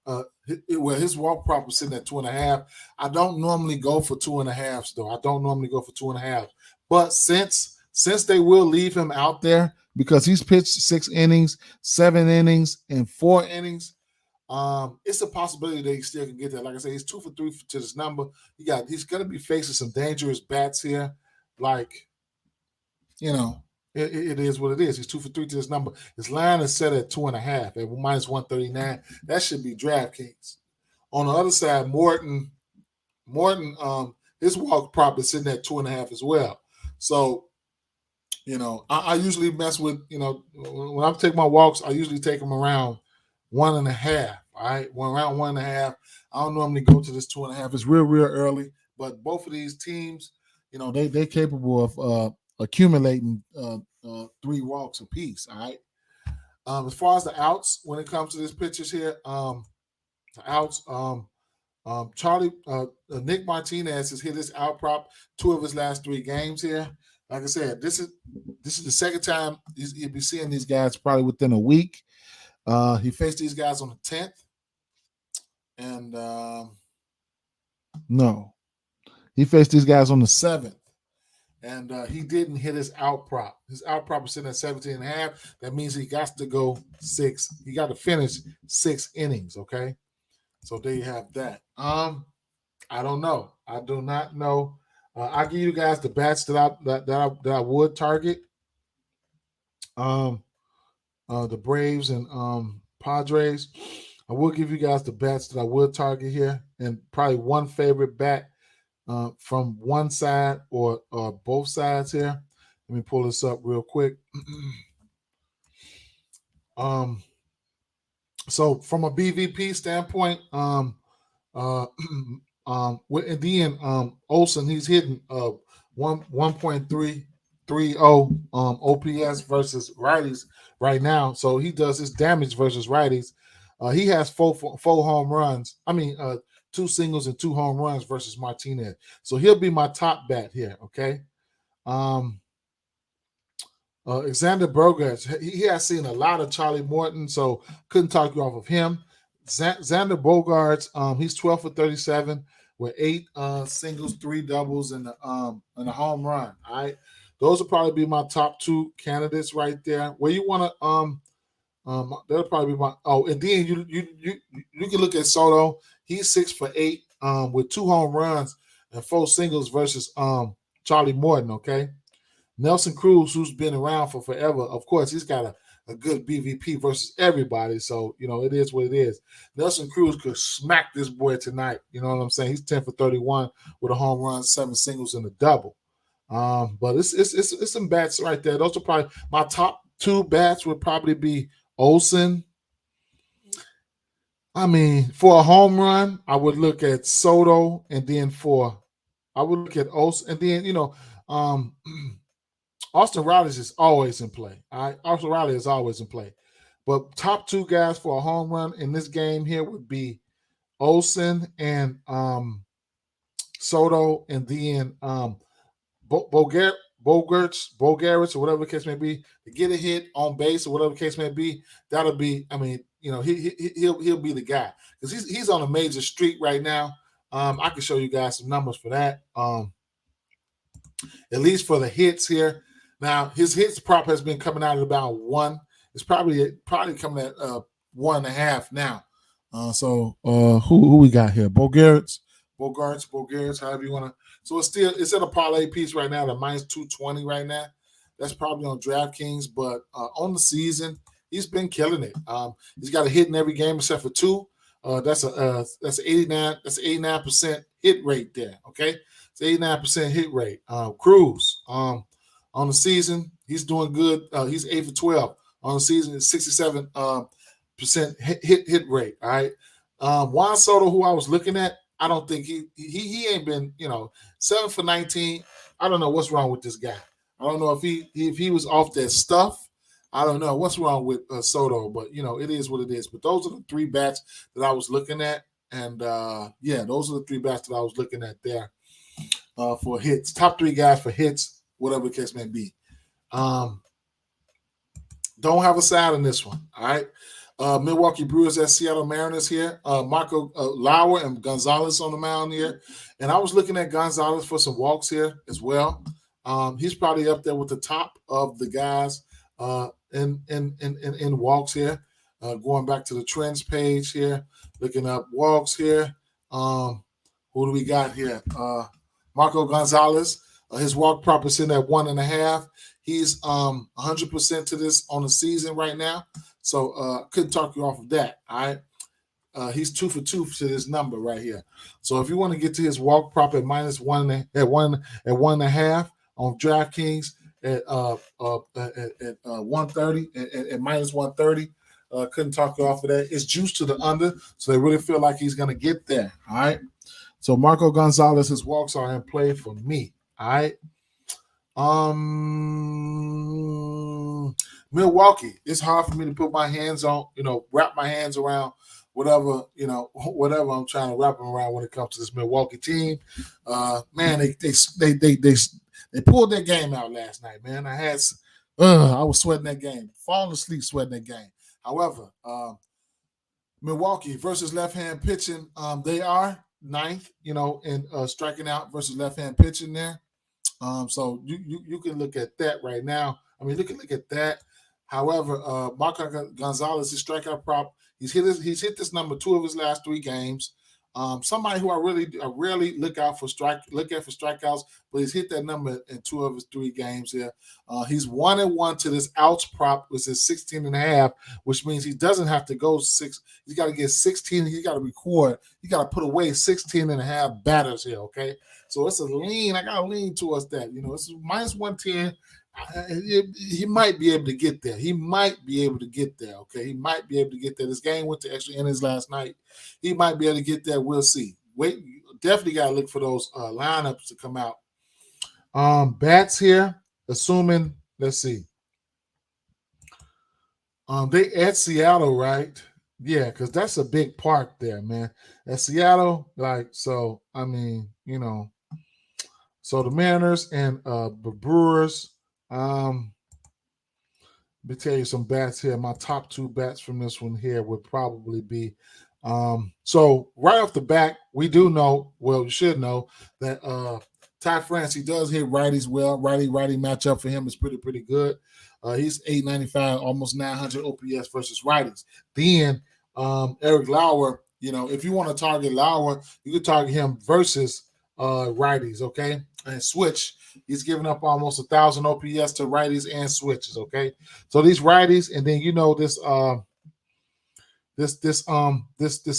his walk prop was sitting at 2.5. I don't normally go for 2.5s though. I don't normally go for 2.5. But since they will leave him out there because he's pitched 6 innings, 7 innings, and 4 innings, it's a possibility that he still can get there. Like I said, he's 2 for 3 to this number. He's going to be facing some dangerous bats here, like It is what it is. He's 2 for 3 to this number. His line is set at 2.5 at -139. That should be DraftKings. On the other side, Morton, his walk prop is sitting at 2.5 as well. So, I usually mess with, when I take my walks, I usually take them around 1.5. All right, around 1.5. I don't normally go to this 2.5. It's real early, but both of these teams, they're capable of accumulating 3 walks apiece. All right. As far as the outs, when it comes to this pitchers here, the outs, Nick Martinez has hit his out prop 2 of his last 3 games here. Like I said, this is the second time you'll be seeing these guys probably within a week. He faced these guys on the 10th, and no, he faced these guys on the 7th. And he didn't hit his out prop. His out prop was sitting at 17.5. That means he got to go 6. He got to finish 6 innings. Okay, so there you have that. I don't know. I do not know. I'll give you guys the bats that I would target. The Braves and Padres. I will give you guys the bats that I would target here, and probably one favorite bat. From one side or both sides here. Let me pull this up real quick. So from a BVP standpoint, with Indian Olsen, he's hitting 1.330 OPS versus righties right now. So he does his damage versus righties. He has 4 home runs. 2 singles and 2 home runs versus Martinez. So he'll be my top bat here, okay? Xander Bogaerts, he has seen a lot of Charlie Morton, so couldn't talk you off of him. Xander Bogaerts, he's 12 for 37 with 8 singles, 3 doubles, and a home run. All right, those will probably be my top 2 candidates right there. Where you want to that'll probably be my. Oh, and then you can look at Soto. He's 6 for 8 with 2 home runs and 4 singles versus Charlie Morton. Okay, Nelson Cruz, who's been around for forever, of course, he's got a good BVP versus everybody. So, it is what it is. Nelson Cruz could smack this boy tonight. You know what I'm saying? He's 10 for 31 with a home run, 7 singles, and a double. But it's some bats right there. Those are probably my top 2 bats would probably be Olsen. For a home run, I would look at Soto, and then I would look at Olsen, and then Austin Riley is always in play. All right, Austin Riley is always in play. But top 2 guys for a home run in this game here would be Olsen and Soto, and then Bogarts, or whatever the case may be, to get a hit on base or whatever the case may be, that'll be. I mean, he'll be the guy because he's on a major streak right now. I can show you guys some numbers for that. At least for the hits here. Now his hits prop has been coming out at about 1. It's probably coming at 1.5 now. Who we got here? Bogarts, however you want to. So it's at a parlay piece right now, at minus 220 right now. That's probably on DraftKings, but on the season, he's been killing it. He's got a hit in every game except for 2. That's 89% hit rate there. Okay, it's 89% hit rate. Cruz on the season, he's doing good. He's 8 for 12 on the season. It's 67 percent hit rate. All right. Juan Soto, who I was looking at, I don't think he ain't been 7 for 19. I don't know what's wrong with this guy. I don't know if he was off that stuff. I don't know what's wrong with Soto, but it is what it is. But those are the 3 bats that I was looking at, and those are the 3 bats that I was looking at there for hits. Top 3 guys for hits, whatever the case may be. Don't have a side in this one. All right. Milwaukee Brewers at Seattle Mariners here. Marco Lauer and Gonzalez on the mound here. And I was looking at Gonzalez for some walks here as well. He's probably up there with the top of the guys in walks here. Going back to the trends page here, looking up walks here. Who do we got here? Marco Gonzalez. His walk prop is in at 1.5. He's 100% to this on the season right now. So couldn't talk you off of that. All right. He's 2 for 2 to this number right here. So if you want to get to his walk prop at minus 1 at 1.5 on DraftKings at 130 at minus 130, couldn't talk you off of that. It's juice to the under, so they really feel like he's going to get there. All right. So Marco Gonzalez, his walks are in play for me. All right. Milwaukee. It's hard for me to put my hands on, wrap my hands around whatever I'm trying to wrap them around when it comes to this Milwaukee team. Man, they pulled their game out last night, man. I was sweating that game, falling asleep sweating that game. However, Milwaukee versus left-hand pitching, they are 9th, in striking out versus left-hand pitching there. So you can look at that right now. I mean, look at that. However, Marco Gonzalez, his strikeout prop, he's hit this number 2 of his last 3 games. Somebody who I rarely look at for strikeouts, but he's hit that number in 2 of his 3 games here. He's 1-1 to this outs prop, which is 16.5, which means he doesn't have to go 6. He's got to get 16. He's got to record. He got to put away 16.5 batters here. Okay, so it's a lean. I got to lean towards that. It's minus 110. He might be able to get there. Okay, he might be able to get there. This game went to extra innings last night. He might be able to get there. We'll see. Wait, definitely got to look for those lineups to come out. Bats here, assuming, let's see. They at Seattle, right? Yeah, because that's a big park there, man. At Seattle, so the Mariners and the Brewers. Let me tell you some bats here. My top 2 bats from this one here would probably be so right off the bat, we do know, well, you should know that Ty France, he does hit righties well. Righty matchup for him is pretty good. He's 895, almost 900 OPS versus righties. Then Eric Lauer, if you want to target Lauer, you can target him versus righties, okay? And switch. He's giving up almost 1,000 OPS to righties and switches. Okay, so these righties, and then this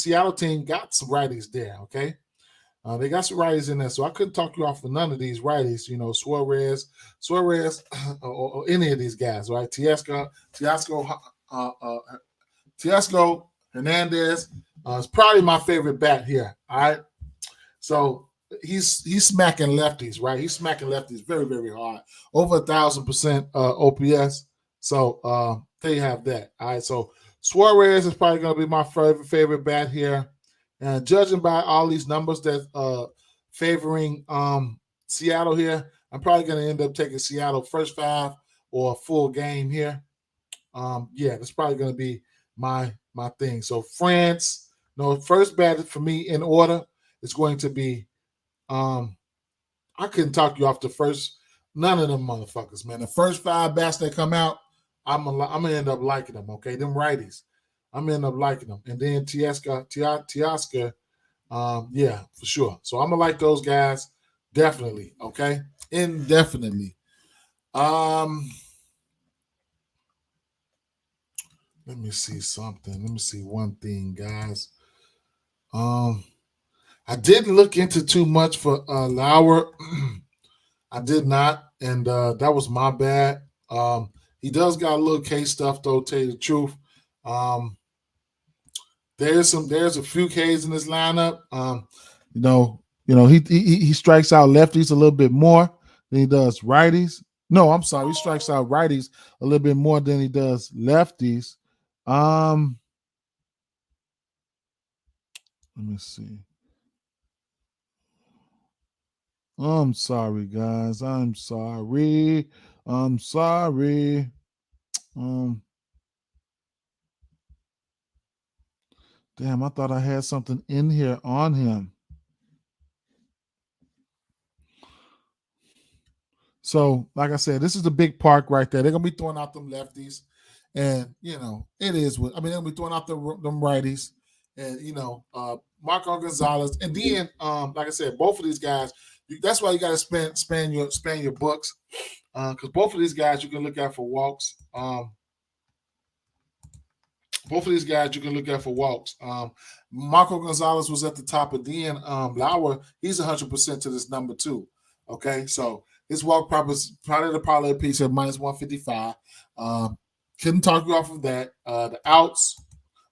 Seattle team got some righties there. Okay, they got some righties in there, so I couldn't talk you off of none of these righties. Suarez, or any of these guys, right? Teoscar Hernandez is probably my favorite bat here. All right, so. He's smacking lefties, right? He's smacking lefties very, very hard. Over 1,000% OPS. So there you have that. All right. So Suarez is probably going to be my favorite bat here. And judging by all these numbers that favoring Seattle here. I'm probably going to end up taking Seattle first 5 or a full game here. Yeah, that's probably going to be my thing. So France, no, first bat for me in order is going to be. I couldn't talk you off the first. None of them motherfuckers, man. The first 5 bats that come out, I'm gonna end up liking them. Okay, them righties, I'm gonna end up liking them. And then Teoscar, yeah, for sure. So I'm gonna like those guys definitely. Okay, indefinitely. Um, Let me see something. Let me see one thing, guys. Um, I didn't look into too much for Lauer. I did not, and that was my bad. He does got a little K stuff though. Tell you the truth, um, there's a few Ks in this lineup. He strikes out lefties a little bit more than he does righties. No, I'm sorry, he strikes out righties a little bit more than he does lefties. Let me see. I'm sorry, guys. I'm sorry. I'm sorry. Damn, I thought I had something in here on him. So, like I said, this is the big park right there. They're gonna be throwing out them lefties, and it is what I mean. They're gonna be throwing out them righties, and Marco Gonzalez, and then like I said, both of these guys. That's why you got to span your books, because both of these guys you can look at for walks. Both of these guys you can look at for walks. Marco Gonzalez was at the top, and then Lauer, he's 100% to this number too. Okay, so his walk probably the parlay piece at minus 155. Couldn't talk you off of that. The outs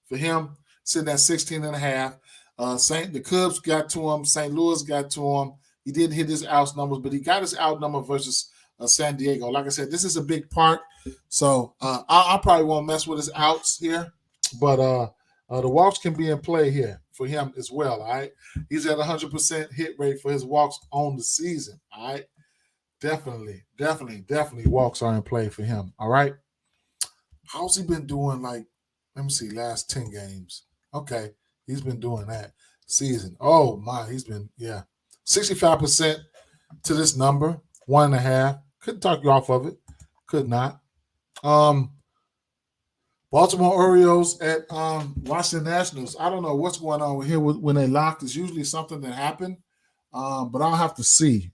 for him sitting at 16 and a half. The Cubs got to him. St. Louis got to him. He didn't hit his outs numbers, but he got his out number versus San Diego. Like I said, this is a big park, so I probably won't mess with his outs here. But the walks can be in play here for him as well. All right, he's at 100% hit rate for his walks on the season. All right, definitely walks are in play for him. All right, how's he been doing? Like, let me see, last 10 games. Okay, he's been doing that season. Oh my, he's been 65% to this number, 1.5. Couldn't talk you off of it. Could not. Baltimore Orioles at Washington Nationals. I don't know what's going on here when they locked. It's usually something that happened, but I'll have to see.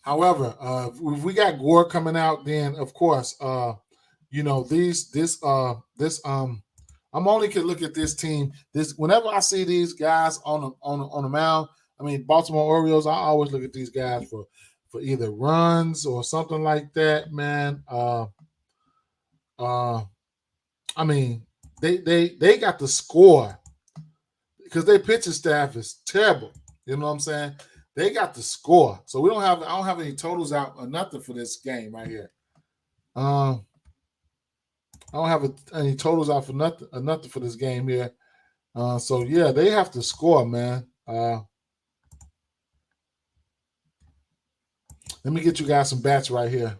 However, if we got Gore coming out, then of course, I'm only can look at this team. Whenever I see these guys on the mound, I mean Baltimore Orioles, I always look at these guys for either runs or something like that, man. I mean, they got the score because their pitching staff is terrible. You know what I'm saying? They got the score, so I don't have any totals out or nothing for this game right here. I don't have any totals out for nothing for this game here. So yeah, they have to score, man. Let me get you guys some bats right here.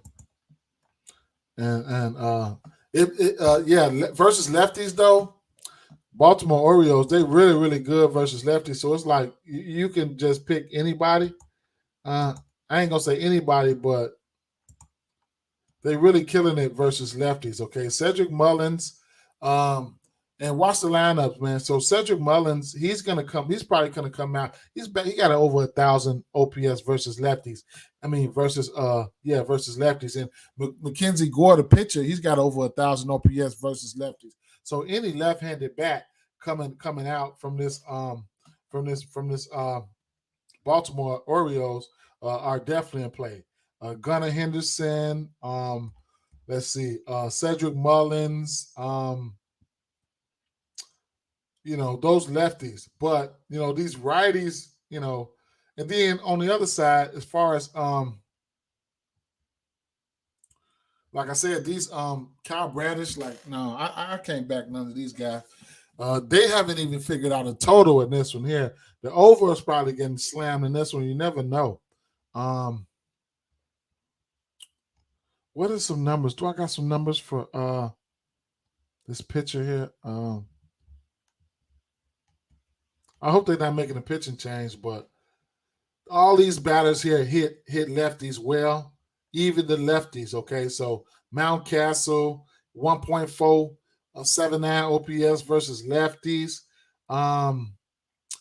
And versus lefties though, Baltimore Orioles, they really, really good versus lefties. So it's like you can just pick anybody. I ain't gonna say anybody, but they really killing it versus lefties. Okay, Cedric Mullins, and watch the lineups, man. So Cedric Mullins, he's probably gonna come out. He got over 1,000 OPS versus lefties. I mean versus lefties. And Mackenzie Gore, the pitcher, he's got over 1,000 OPS versus lefties. So any left-handed bat coming out from this Baltimore Orioles are definitely in play. Gunnar Henderson, let's see, Cedric Mullins, those lefties. But, these righties, and then on the other side, as far as like I said, these Kyle Bradish, like, no, I can't back none of these guys. They haven't even figured out a total in this one here. The over is probably getting slammed in this one. You never know. What are some numbers? Do I got some numbers for this picture here? I hope they're not making a pitching change, but all these batters here hit lefties well, even the lefties. Okay, so Mountcastle 1.479 OPS versus lefties.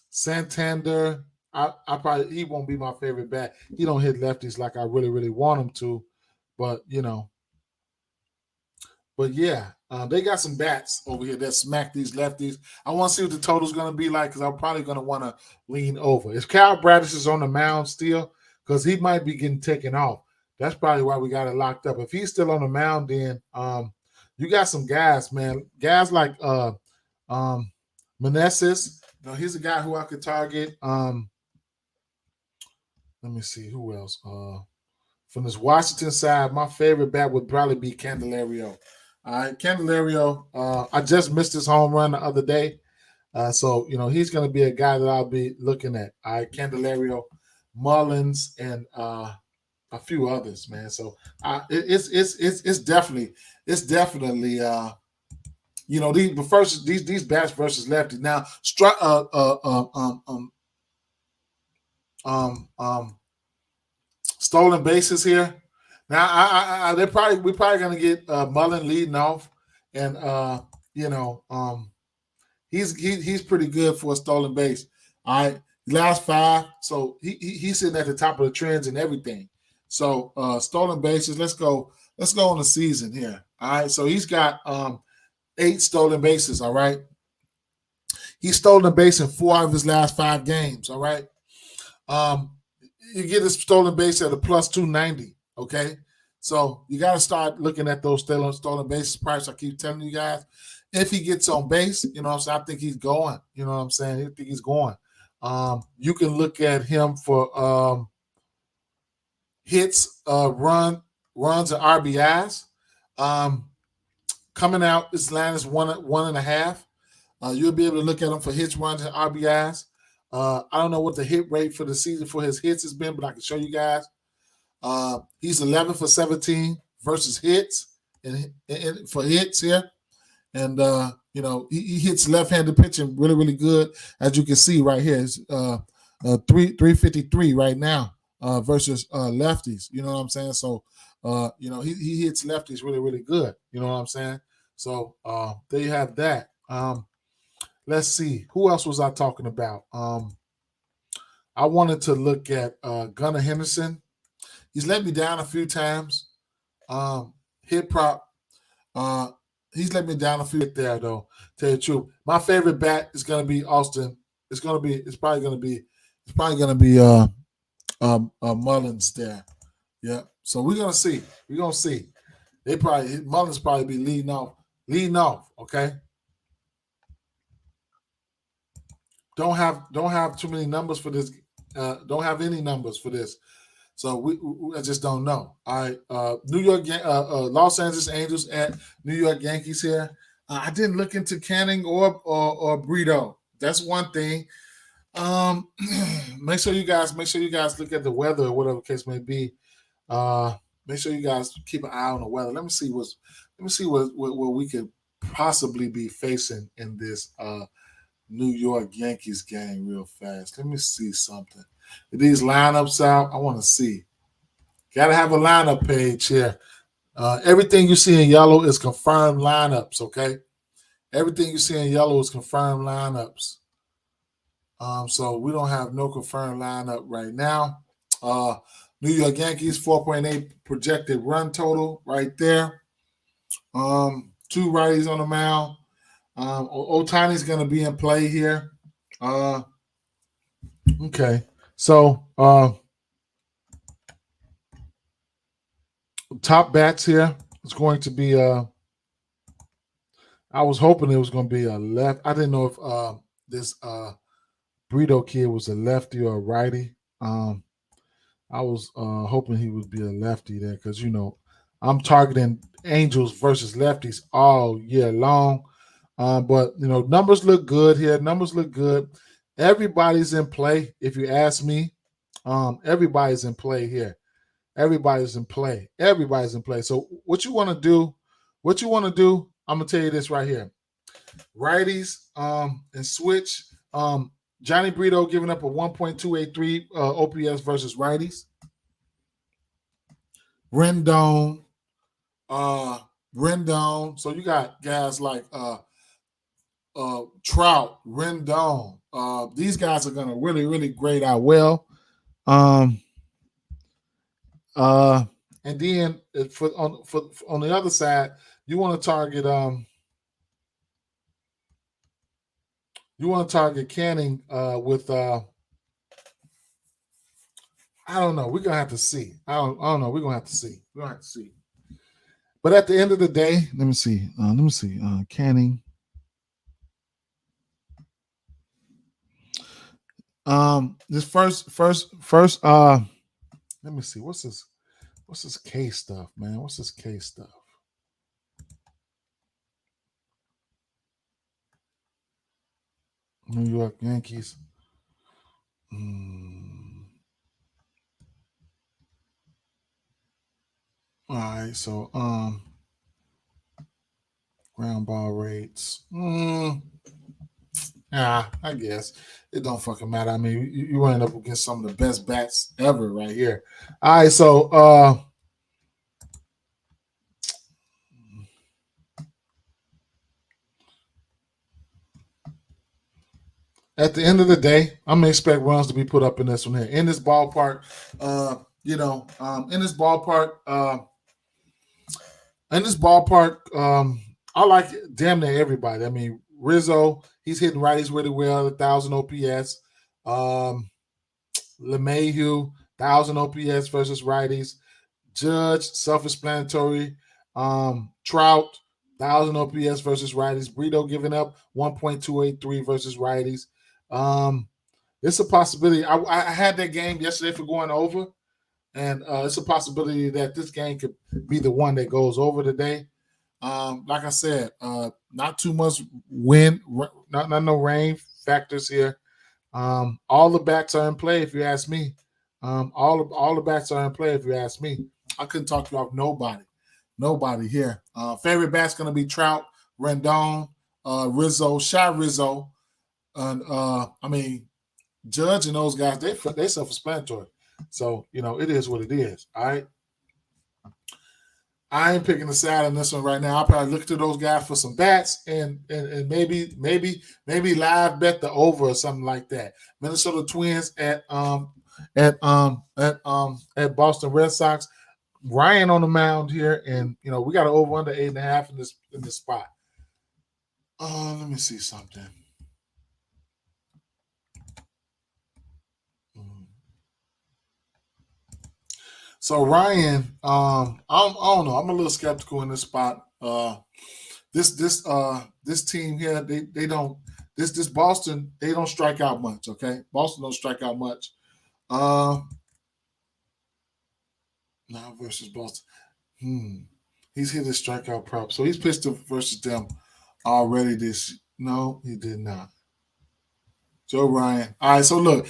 Santander, I probably he won't be my favorite bat. He don't hit lefties like I really want him to, but But yeah, they got some bats over here that smack these lefties. I want to see what the total's going to be like because I'm probably going to want to lean over. If Kyle Bradish is on the mound still, because he might be getting taken off, that's probably why we got it locked up. If he's still on the mound, then you got some guys, man. Guys like Meneses. He's a guy who I could target. Let me see who else. From this Washington side, my favorite bat would probably be Candelario. All right, Candelario. I just missed his home run the other day, so he's going to be a guy that I'll be looking at. All right, Candelario, Mullins, and a few others, man. So it's definitely these bats versus lefties. Now, stolen bases here. Now, we're probably gonna get Mullen leading off, and he's pretty good for a stolen base. All right, last 5, so he's sitting at the top of the trends and everything. So stolen bases. Let's go on the season here. All right, so he's got 8 stolen bases. All right, he's stolen a base in 4 out of his last 5 games. All right. You get a stolen base at a plus 290. Okay, so you got to start looking at those stolen bases price. I keep telling you guys, if he gets on base, what I'm saying, I think he's going. You know what I'm saying? I think he's going. You can look at him for hits, runs, and RBIs. Coming out, this line is 1.5. You'll be able to look at him for hits, runs, and RBIs. I don't know what the hit rate for the season for his hits has been, but I can show you guys. He's 11 for 17 versus hits and for hits here. And, he hits left-handed pitching really good. As you can see right here, it's 353 right now versus lefties. You know what I'm saying? So, he hits lefties really good. You know what I'm saying? So there you have that. Let's see. Who else was I talking about? I wanted to look at Gunnar Henderson. He's let me down a few times. Hit prop. He's let me down a few there though. Tell you the truth, my favorite bat is gonna be Austin. It's probably gonna be Mullins there. Yeah. So we're gonna see. Mullins probably be leading off. Okay. Don't have too many numbers for this. Don't have any numbers for this. So I just don't know. All right, Los Angeles Angels at New York Yankees here. I didn't look into Canning or Brito. That's one thing. Make sure you guys look at the weather or whatever the case may be. Make sure you guys keep an eye on the weather. Let me see what we could possibly be facing in this New York Yankees game real fast. Let me see something. These lineups out, I want to see. Got to have a lineup page here. Everything you see in yellow is confirmed lineups, okay? Everything you see in yellow is confirmed lineups. So we don't have no confirmed lineup right now. New York Yankees, 4.8 projected run total right there. 2 righties on the mound. Ohtani's going to be in play here. Okay. So, top bats here is going to be I was hoping it was going to be a left. I didn't know if this Brito kid was a lefty or a righty. I was hoping he would be a lefty there because, I'm targeting Angels versus lefties all year long. But numbers look good here. Numbers look good. Everybody's in play. If you ask me, everybody's in play here. Everybody's in play. Everybody's in play. So what you want to do? I'm gonna tell you this right here. Righties and switch. Johnny Brito giving up a 1.283 OPS versus righties. Rendon. Rendon. So you got guys like Trout, Rendon. These guys are gonna really, really grade out well. And then on the other side, you want to target Canning with I don't know. We're gonna have to see. I don't know. We're gonna have to see. But at the end of the day, let me see. Canning. This first let me see. What's this K stuff, man? What's this K stuff? New York Yankees. All right, so ground ball rates. I guess it don't fucking matter. I mean, you end up against some of the best bats ever right here. All right, so at the end of the day, I'm gonna expect runs to be put up in this one here. In this ballpark, I like damn near everybody. I mean, Rizzo, he's hitting righties really well, 1,000 OPS. LeMahieu, 1,000 OPS versus righties. Judge, self-explanatory. Trout, 1,000 OPS versus righties. Brito giving up 1.283 versus righties. It's a possibility. I had that game yesterday for going over, and it's a possibility that this game could be the one that goes over today. Like I said, not too much wind, not no rain factors here. All the bats are in play, if you ask me. All the bats are in play, if you ask me. I couldn't talk you off nobody here. Favorite bat's gonna be Trout, Rendon, Rizzo, Rizzo, and I mean Judge and those guys. They self-explanatory. So it is what it is. All right. I ain't picking a side on this one right now. I'll probably look to those guys for some bats and maybe live bet the over or something like that. Minnesota Twins at Boston Red Sox. Ryan on the mound here, and we got an over under 8.5 in this spot. Let me see something. So Ryan, I don't know. I'm a little skeptical in this spot. This team here, they don't. This Boston, they don't strike out much. Okay, Boston don't strike out much. Now versus Boston. He's hit his strikeout prop, so he's pitched versus them already. No, he did not. Joe Ryan. All right, so look,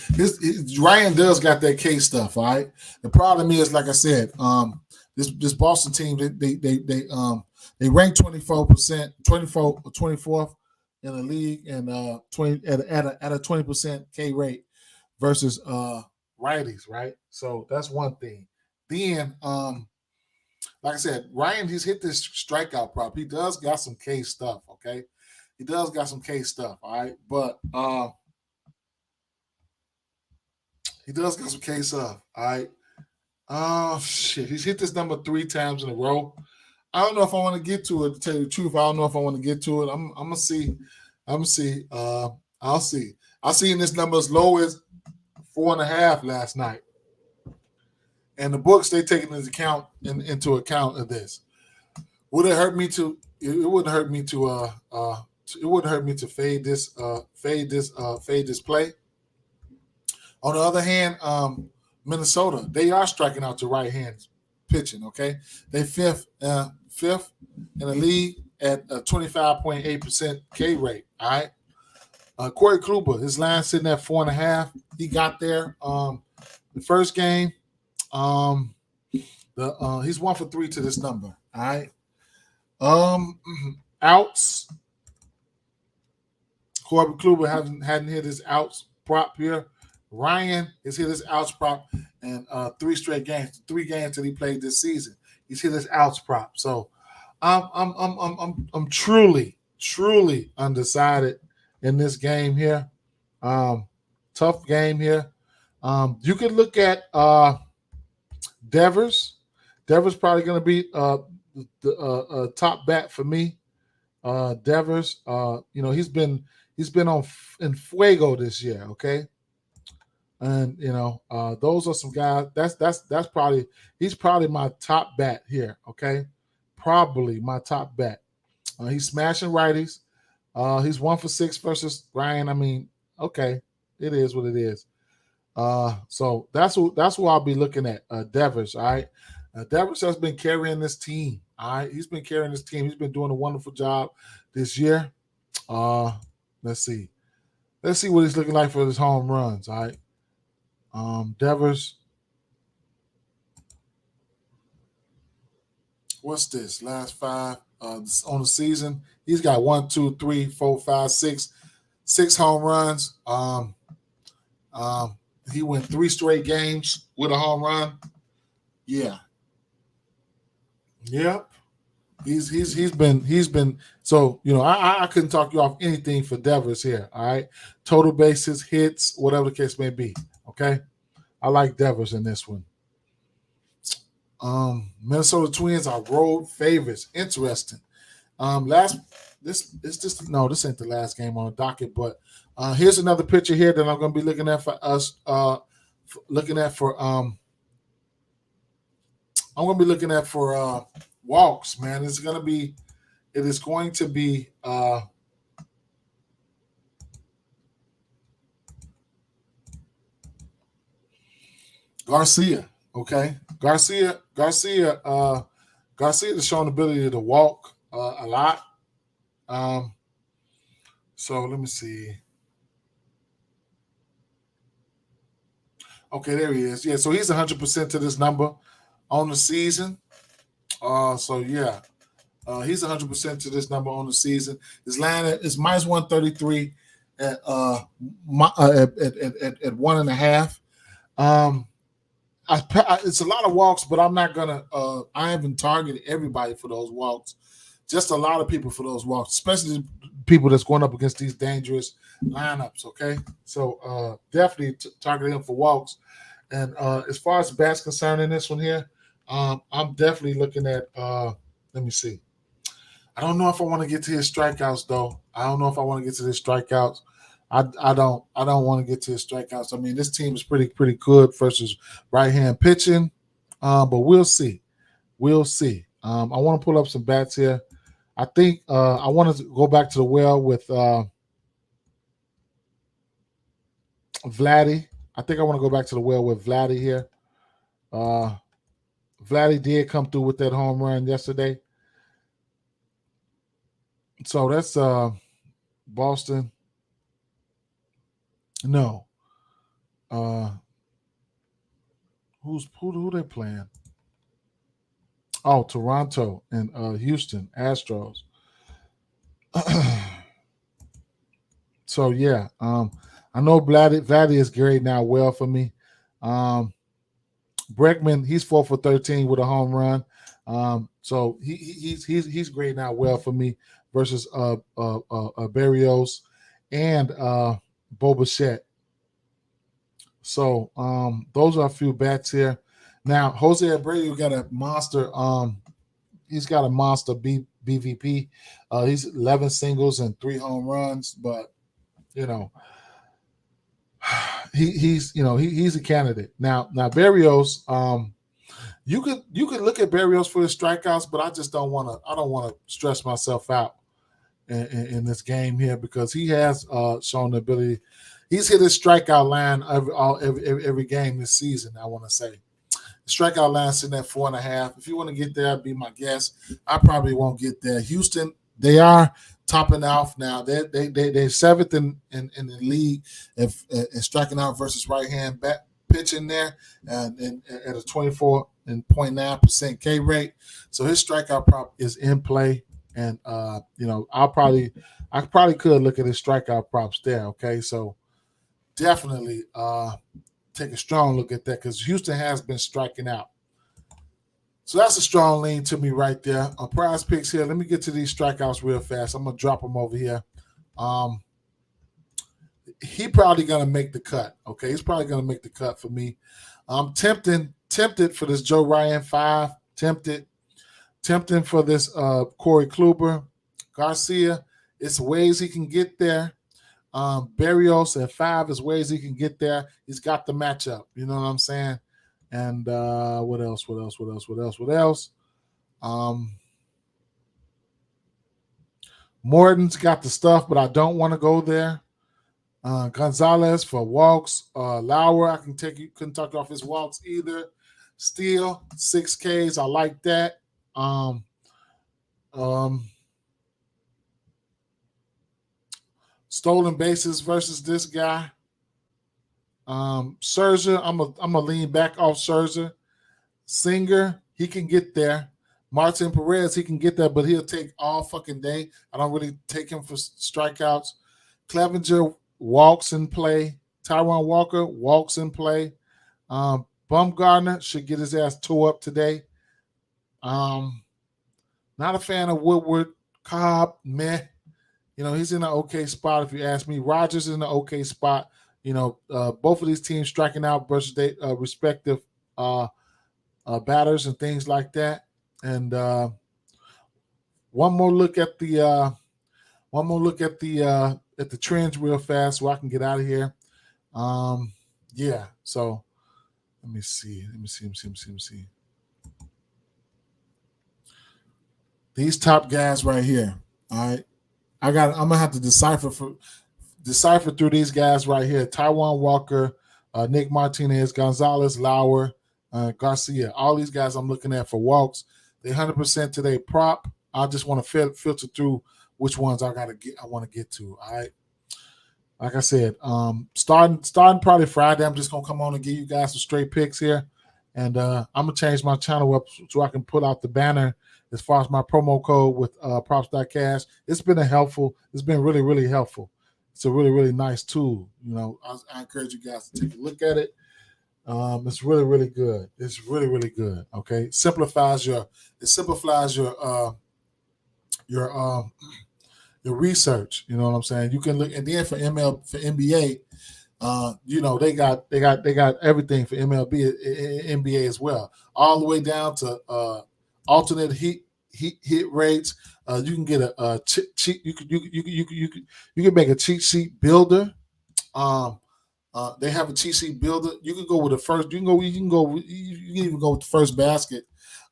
Ryan does got that K stuff. All right. The problem is, like I said, this Boston team they rank 24%, 24th in the league, and 20 at a 20% K rate versus righties, right? So that's one thing. Then, like I said, Ryan, he's hit this strikeout prop. He does got some K stuff. Okay, he does got some K stuff. All right, but he does got some K stuff. All right. Oh shit, he's hit this number 3 times in a row. I don't know if I want to get to it. To tell you the truth, I don't know if I want to get to it. I'm gonna see. I'll see. I seen this number as low as 4.5 last night, and the books they taking into account of this. Would it hurt me to? It wouldn't hurt me to. It wouldn't hurt me to fade this play. On the other hand, Minnesota, they are striking out to right hand pitching. Okay, they fifth in the league at a 25.8% K rate. All right. Corey Kluber, his line sitting at 4.5. He got there. The first game, he's 1 for 3 to this number. All right. Outs. Corey Kluber hadn't hit his outs prop here. Ryan has hit his outs prop in 3 straight games. 3 games that he played this season, he's hit his outs prop. So I'm truly undecided in this game here. Tough game here. You could look at Devers. Devers probably going to be the top bat for me. Devers, he's been in fuego this year. Okay, and those are some guys. That's probably he's probably my top bat here. Okay, probably my top bat. He's smashing righties. He's 1 for 6 versus Ryan. I mean, okay, it is what it is. So that's what I'll be looking at. Devers, all right. Devers has been carrying this team. All right, he's been carrying this team. He's been doing a wonderful job this year. Let's see what he's looking like for his home runs. All right, Devers. What's this? Last 5 on the season. He's got 1, 2, 3, 4, 5, 6 home runs. He went 3 straight games with a home run. Yeah. Yep. He's been so I couldn't talk you off anything for Devers here. All right. Total bases, hits, whatever the case may be. Okay. I like Devers in this one. Minnesota Twins are road favorites. Interesting. This ain't the last game on the docket, but here's another picture here that I'm going to be looking at for us. I'm going to be looking at for walks, man. It is going to be Garcia. Okay, Garcia has shown the ability to walk a lot. So let me see. Okay, there he is. Yeah, so he's 100% to this number on the season. So yeah, he's 100% to this number on the season. His line is minus 133 at 1.5. It's a lot of walks, but I'm not gonna. I haven't targeted everybody for those walks. Just a lot of people for those walks, especially people that's going up against these dangerous lineups. Okay, so definitely targeting him for walks. And as far as bats concerned in this one here, I'm definitely looking at. Let me see. I don't know if I want to get to his strikeouts though. I don't know if I want to get to his strikeouts. I don't want to get to his strikeouts. I mean, this team is pretty good versus right-hand pitching, but we'll see. We'll see. I want to pull up some bats here. I think I want to go back to the well with Vladdy. I think I want to go back to the well with Vladdy here. Vladdy did come through with that home run yesterday. So that's Boston. No. Who they playing? Oh, Toronto and Houston Astros. So yeah, I know Vladdy is grading out well for me. Bregman, he's 4 for 13 with a home run. So he's grading out well for me versus Berrios and Bo Bichette. So those are a few bats here. Now Jose Abreu got a monster. He's got a monster BVP. He's 11 singles and 3 home runs, but he's a candidate. Now Berrios. You could look at Berrios for his strikeouts, but I just don't want to. I don't want to stress myself out in this game here because he has shown the ability. He's hit his strikeout line every game this season. I want to say the strikeout line sitting at 4.5. If you want to get there, be my guest. I probably won't get there. Houston They are topping off now. They're seventh in the league in striking out versus right hand bat pitching there, and at a 24.9% K rate. So his strikeout prop is in play, and I probably could look at his strikeout props there. Okay, so definitely take a strong look at that because Houston has been striking out. So that's a strong lean to me right there. PrizePicks here. Let me get to these strikeouts real fast. I'm gonna drop them over here. He probably gonna make the cut. Okay, he's probably gonna make the cut for me. I'm tempted for this Joe Ryan 5. Tempting for this Corey Kluber, Garcia. It's ways he can get there. Berrios at 5 is ways he can get there. He's got the matchup. You know what I'm saying? And what else? Morton's got the stuff, but I don't want to go there. Gonzalez for walks. Lauer, I couldn't talk off his walks either. Steele, 6 Ks. I like that. Stolen bases versus this guy. Scherzer, I'm a lean back off Scherzer. Singer, he can get there. Martin Perez, he can get there, but he'll take all fucking day. I don't really take him for strikeouts. Clevenger walks in play. Taijuan Walker walks in play. Bumgarner should get his ass tore up today. Not a fan of Woodward. Cobb, meh. He's in an okay spot if you ask me. Rogers is in an okay spot. Both of these teams striking out versus their respective batters and things like that. And one more look at the trends real fast so I can get out of here. Yeah. So let me see. These top guys right here. All right. I'm gonna have to decipher through these guys right here. Taijuan Walker, Nick Martinez, Gonzalez, Lauer, Garcia. All these guys I'm looking at for walks. They 100% today prop. I just want to filter through which ones I want to get to. All right. Like I said, starting probably Friday, I'm just gonna come on and give you guys some straight picks here, and I'm gonna change my channel up so I can put out the banner as far as my promo code with props.cash. It's been really, really helpful. It's a really, really nice tool. I encourage you guys to take a look at it. It's really, really good. It's really, really good. Okay, it simplifies your research. You know what I'm saying? You can look, and then for NBA, they got everything for MLB, NBA as well, all the way down to alternate hit rates. You can get a cheat. You can make a cheat sheet builder. They have a cheat sheet builder. You can go with the first. You can even go with the first basket.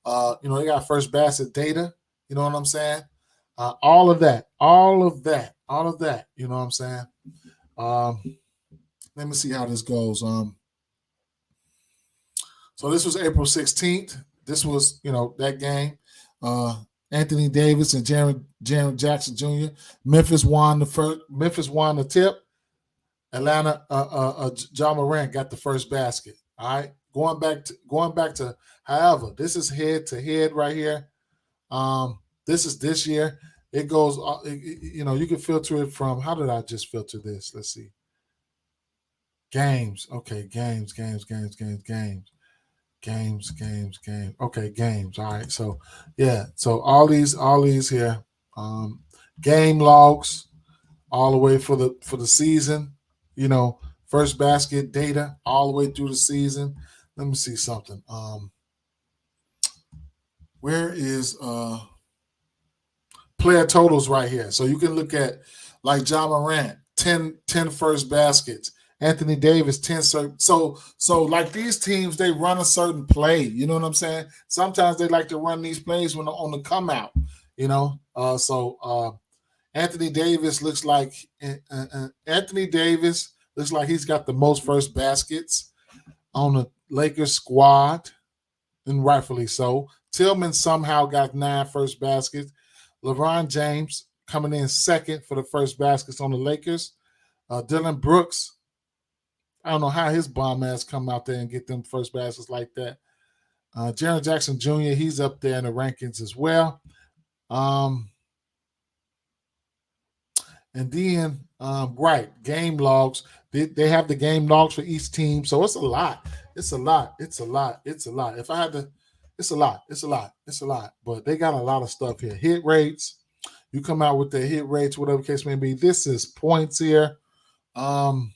They got first basket data. You know what I'm saying? All of that. You know what I'm saying? Let me see how this goes. So this was April 16th. This was, that game. Anthony Davis and Jaren Jackson Jr. Memphis won the tip. Atlanta, John Morant got the first basket. All right. Going back to, however, this is head to head right here. This is this year. It goes, you can filter it from, how did I just filter this? Let's see. Games. Okay. Games. Okay. Games. All right. So yeah. So all these here, game logs all the way for the season, first basket data all the way through the season. Let me see something. Where is player totals right here? So you can look at like John Morant, 10 first baskets. Anthony Davis, 10 so like these teams, they run a certain play. You know what I'm saying? Sometimes they like to run these plays when on the come out. Anthony Davis looks like he's got the most first baskets on the Lakers squad, and rightfully so. Tillman somehow got 9 first baskets. LeBron James coming in second for the first baskets on the Lakers. Dylan Brooks, I don't know how his bomb ass come out there and get them first baskets like that. Jaren Jackson Jr., he's up there in the rankings as well. And then, right, game logs. They have the game logs for each team. So it's a lot. It's a lot. It's a lot. It's a lot. If I had to, it's a lot. It's a lot. It's a lot. But they got a lot of stuff here. Hit rates. You come out with the hit rates, whatever case may be. This is points here. All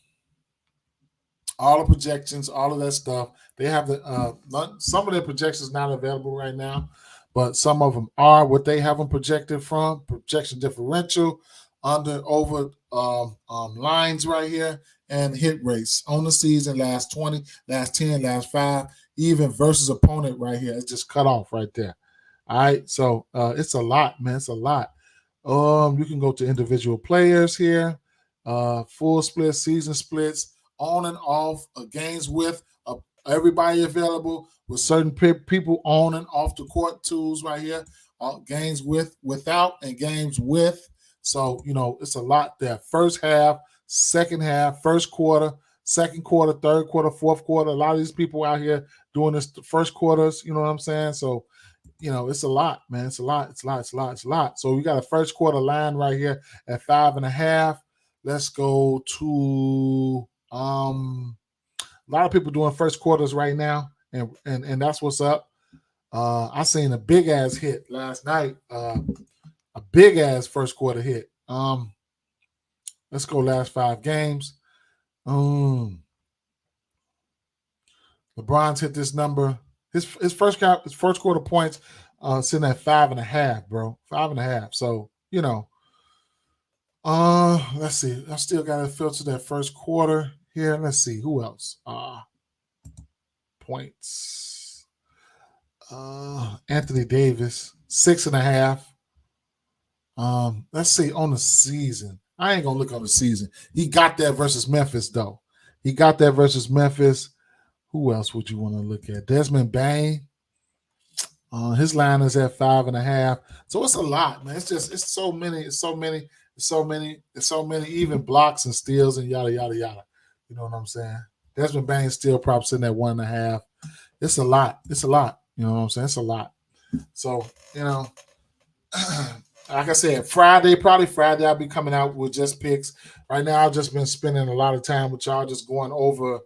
the projections, all of that stuff. They have the some of their projections not available right now, but some of them are. What they have them projected from projection differential, under over lines right here, and hit rates on the season, last 20, last 10, last 5, even versus opponent right here. It's just cut off right there. All right, so it's a lot, man. It's a lot. You can go to individual players here, full splits, season splits, on and off, games with everybody available with certain people on and off the court tools right here. Games with, without, and games with. So, it's a lot there. First half, second half, first quarter, second quarter, third quarter, fourth quarter. A lot of these people out here doing this first quarters, you know what I'm saying? So, it's a lot, man. It's a lot. It's a lot. It's a lot. It's a lot. So we got a first quarter line right here at 5.5. Let's go to a lot of people doing first quarters right now, and that's what's up. I seen a big ass hit last night. A big ass first quarter hit. Let's go last 5 games. LeBron's hit this number. His first quarter points sitting at 5.5, bro. 5.5. So, let's see. I still gotta filter that first quarter here. Let's see who else. Points. Anthony Davis, 6.5. Let's see on the season. I ain't gonna look on the season. He got that versus Memphis, though. He got that versus Memphis. Who else would you want to look at? Desmond Bain. His line is at 5.5. So it's a lot, man. It's so many, even blocks and steals and yada yada yada. You know what I'm saying? Desmond Bain still probably sitting at 1.5. It's a lot. It's a lot. You know what I'm saying? It's a lot. So, like I said, probably Friday, I'll be coming out with just picks. Right now, I've just been spending a lot of time with y'all, just going over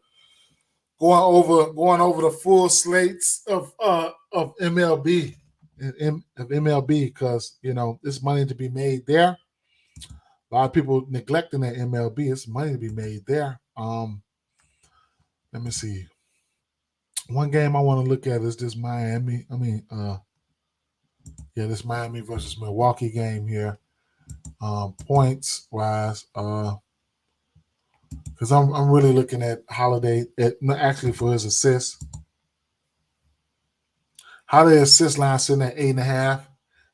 the full slates of MLB because there's money to be made there. A lot of people neglecting that MLB. It's money to be made there. Let me see. One game I want to look at is this Miami. This Miami versus Milwaukee game here. Points wise, because I'm really looking at Holiday actually for his assists. Holiday assist line sitting at 8.5.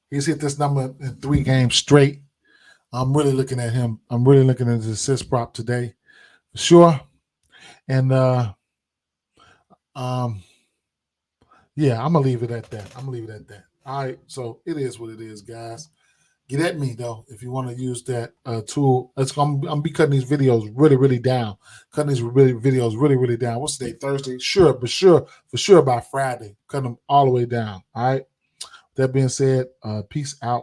He's hit this number in 3 games straight. I'm really looking at him. I'm really looking at his assist prop today, for sure. And I'm gonna leave it at that. All right, so it is what it is, guys. Get at me though if you want to use that tool. I'm be cutting these videos really, really down. What's today? Thursday? Sure, but for sure by Friday. Cutting them all the way down. All right. That being said, peace out.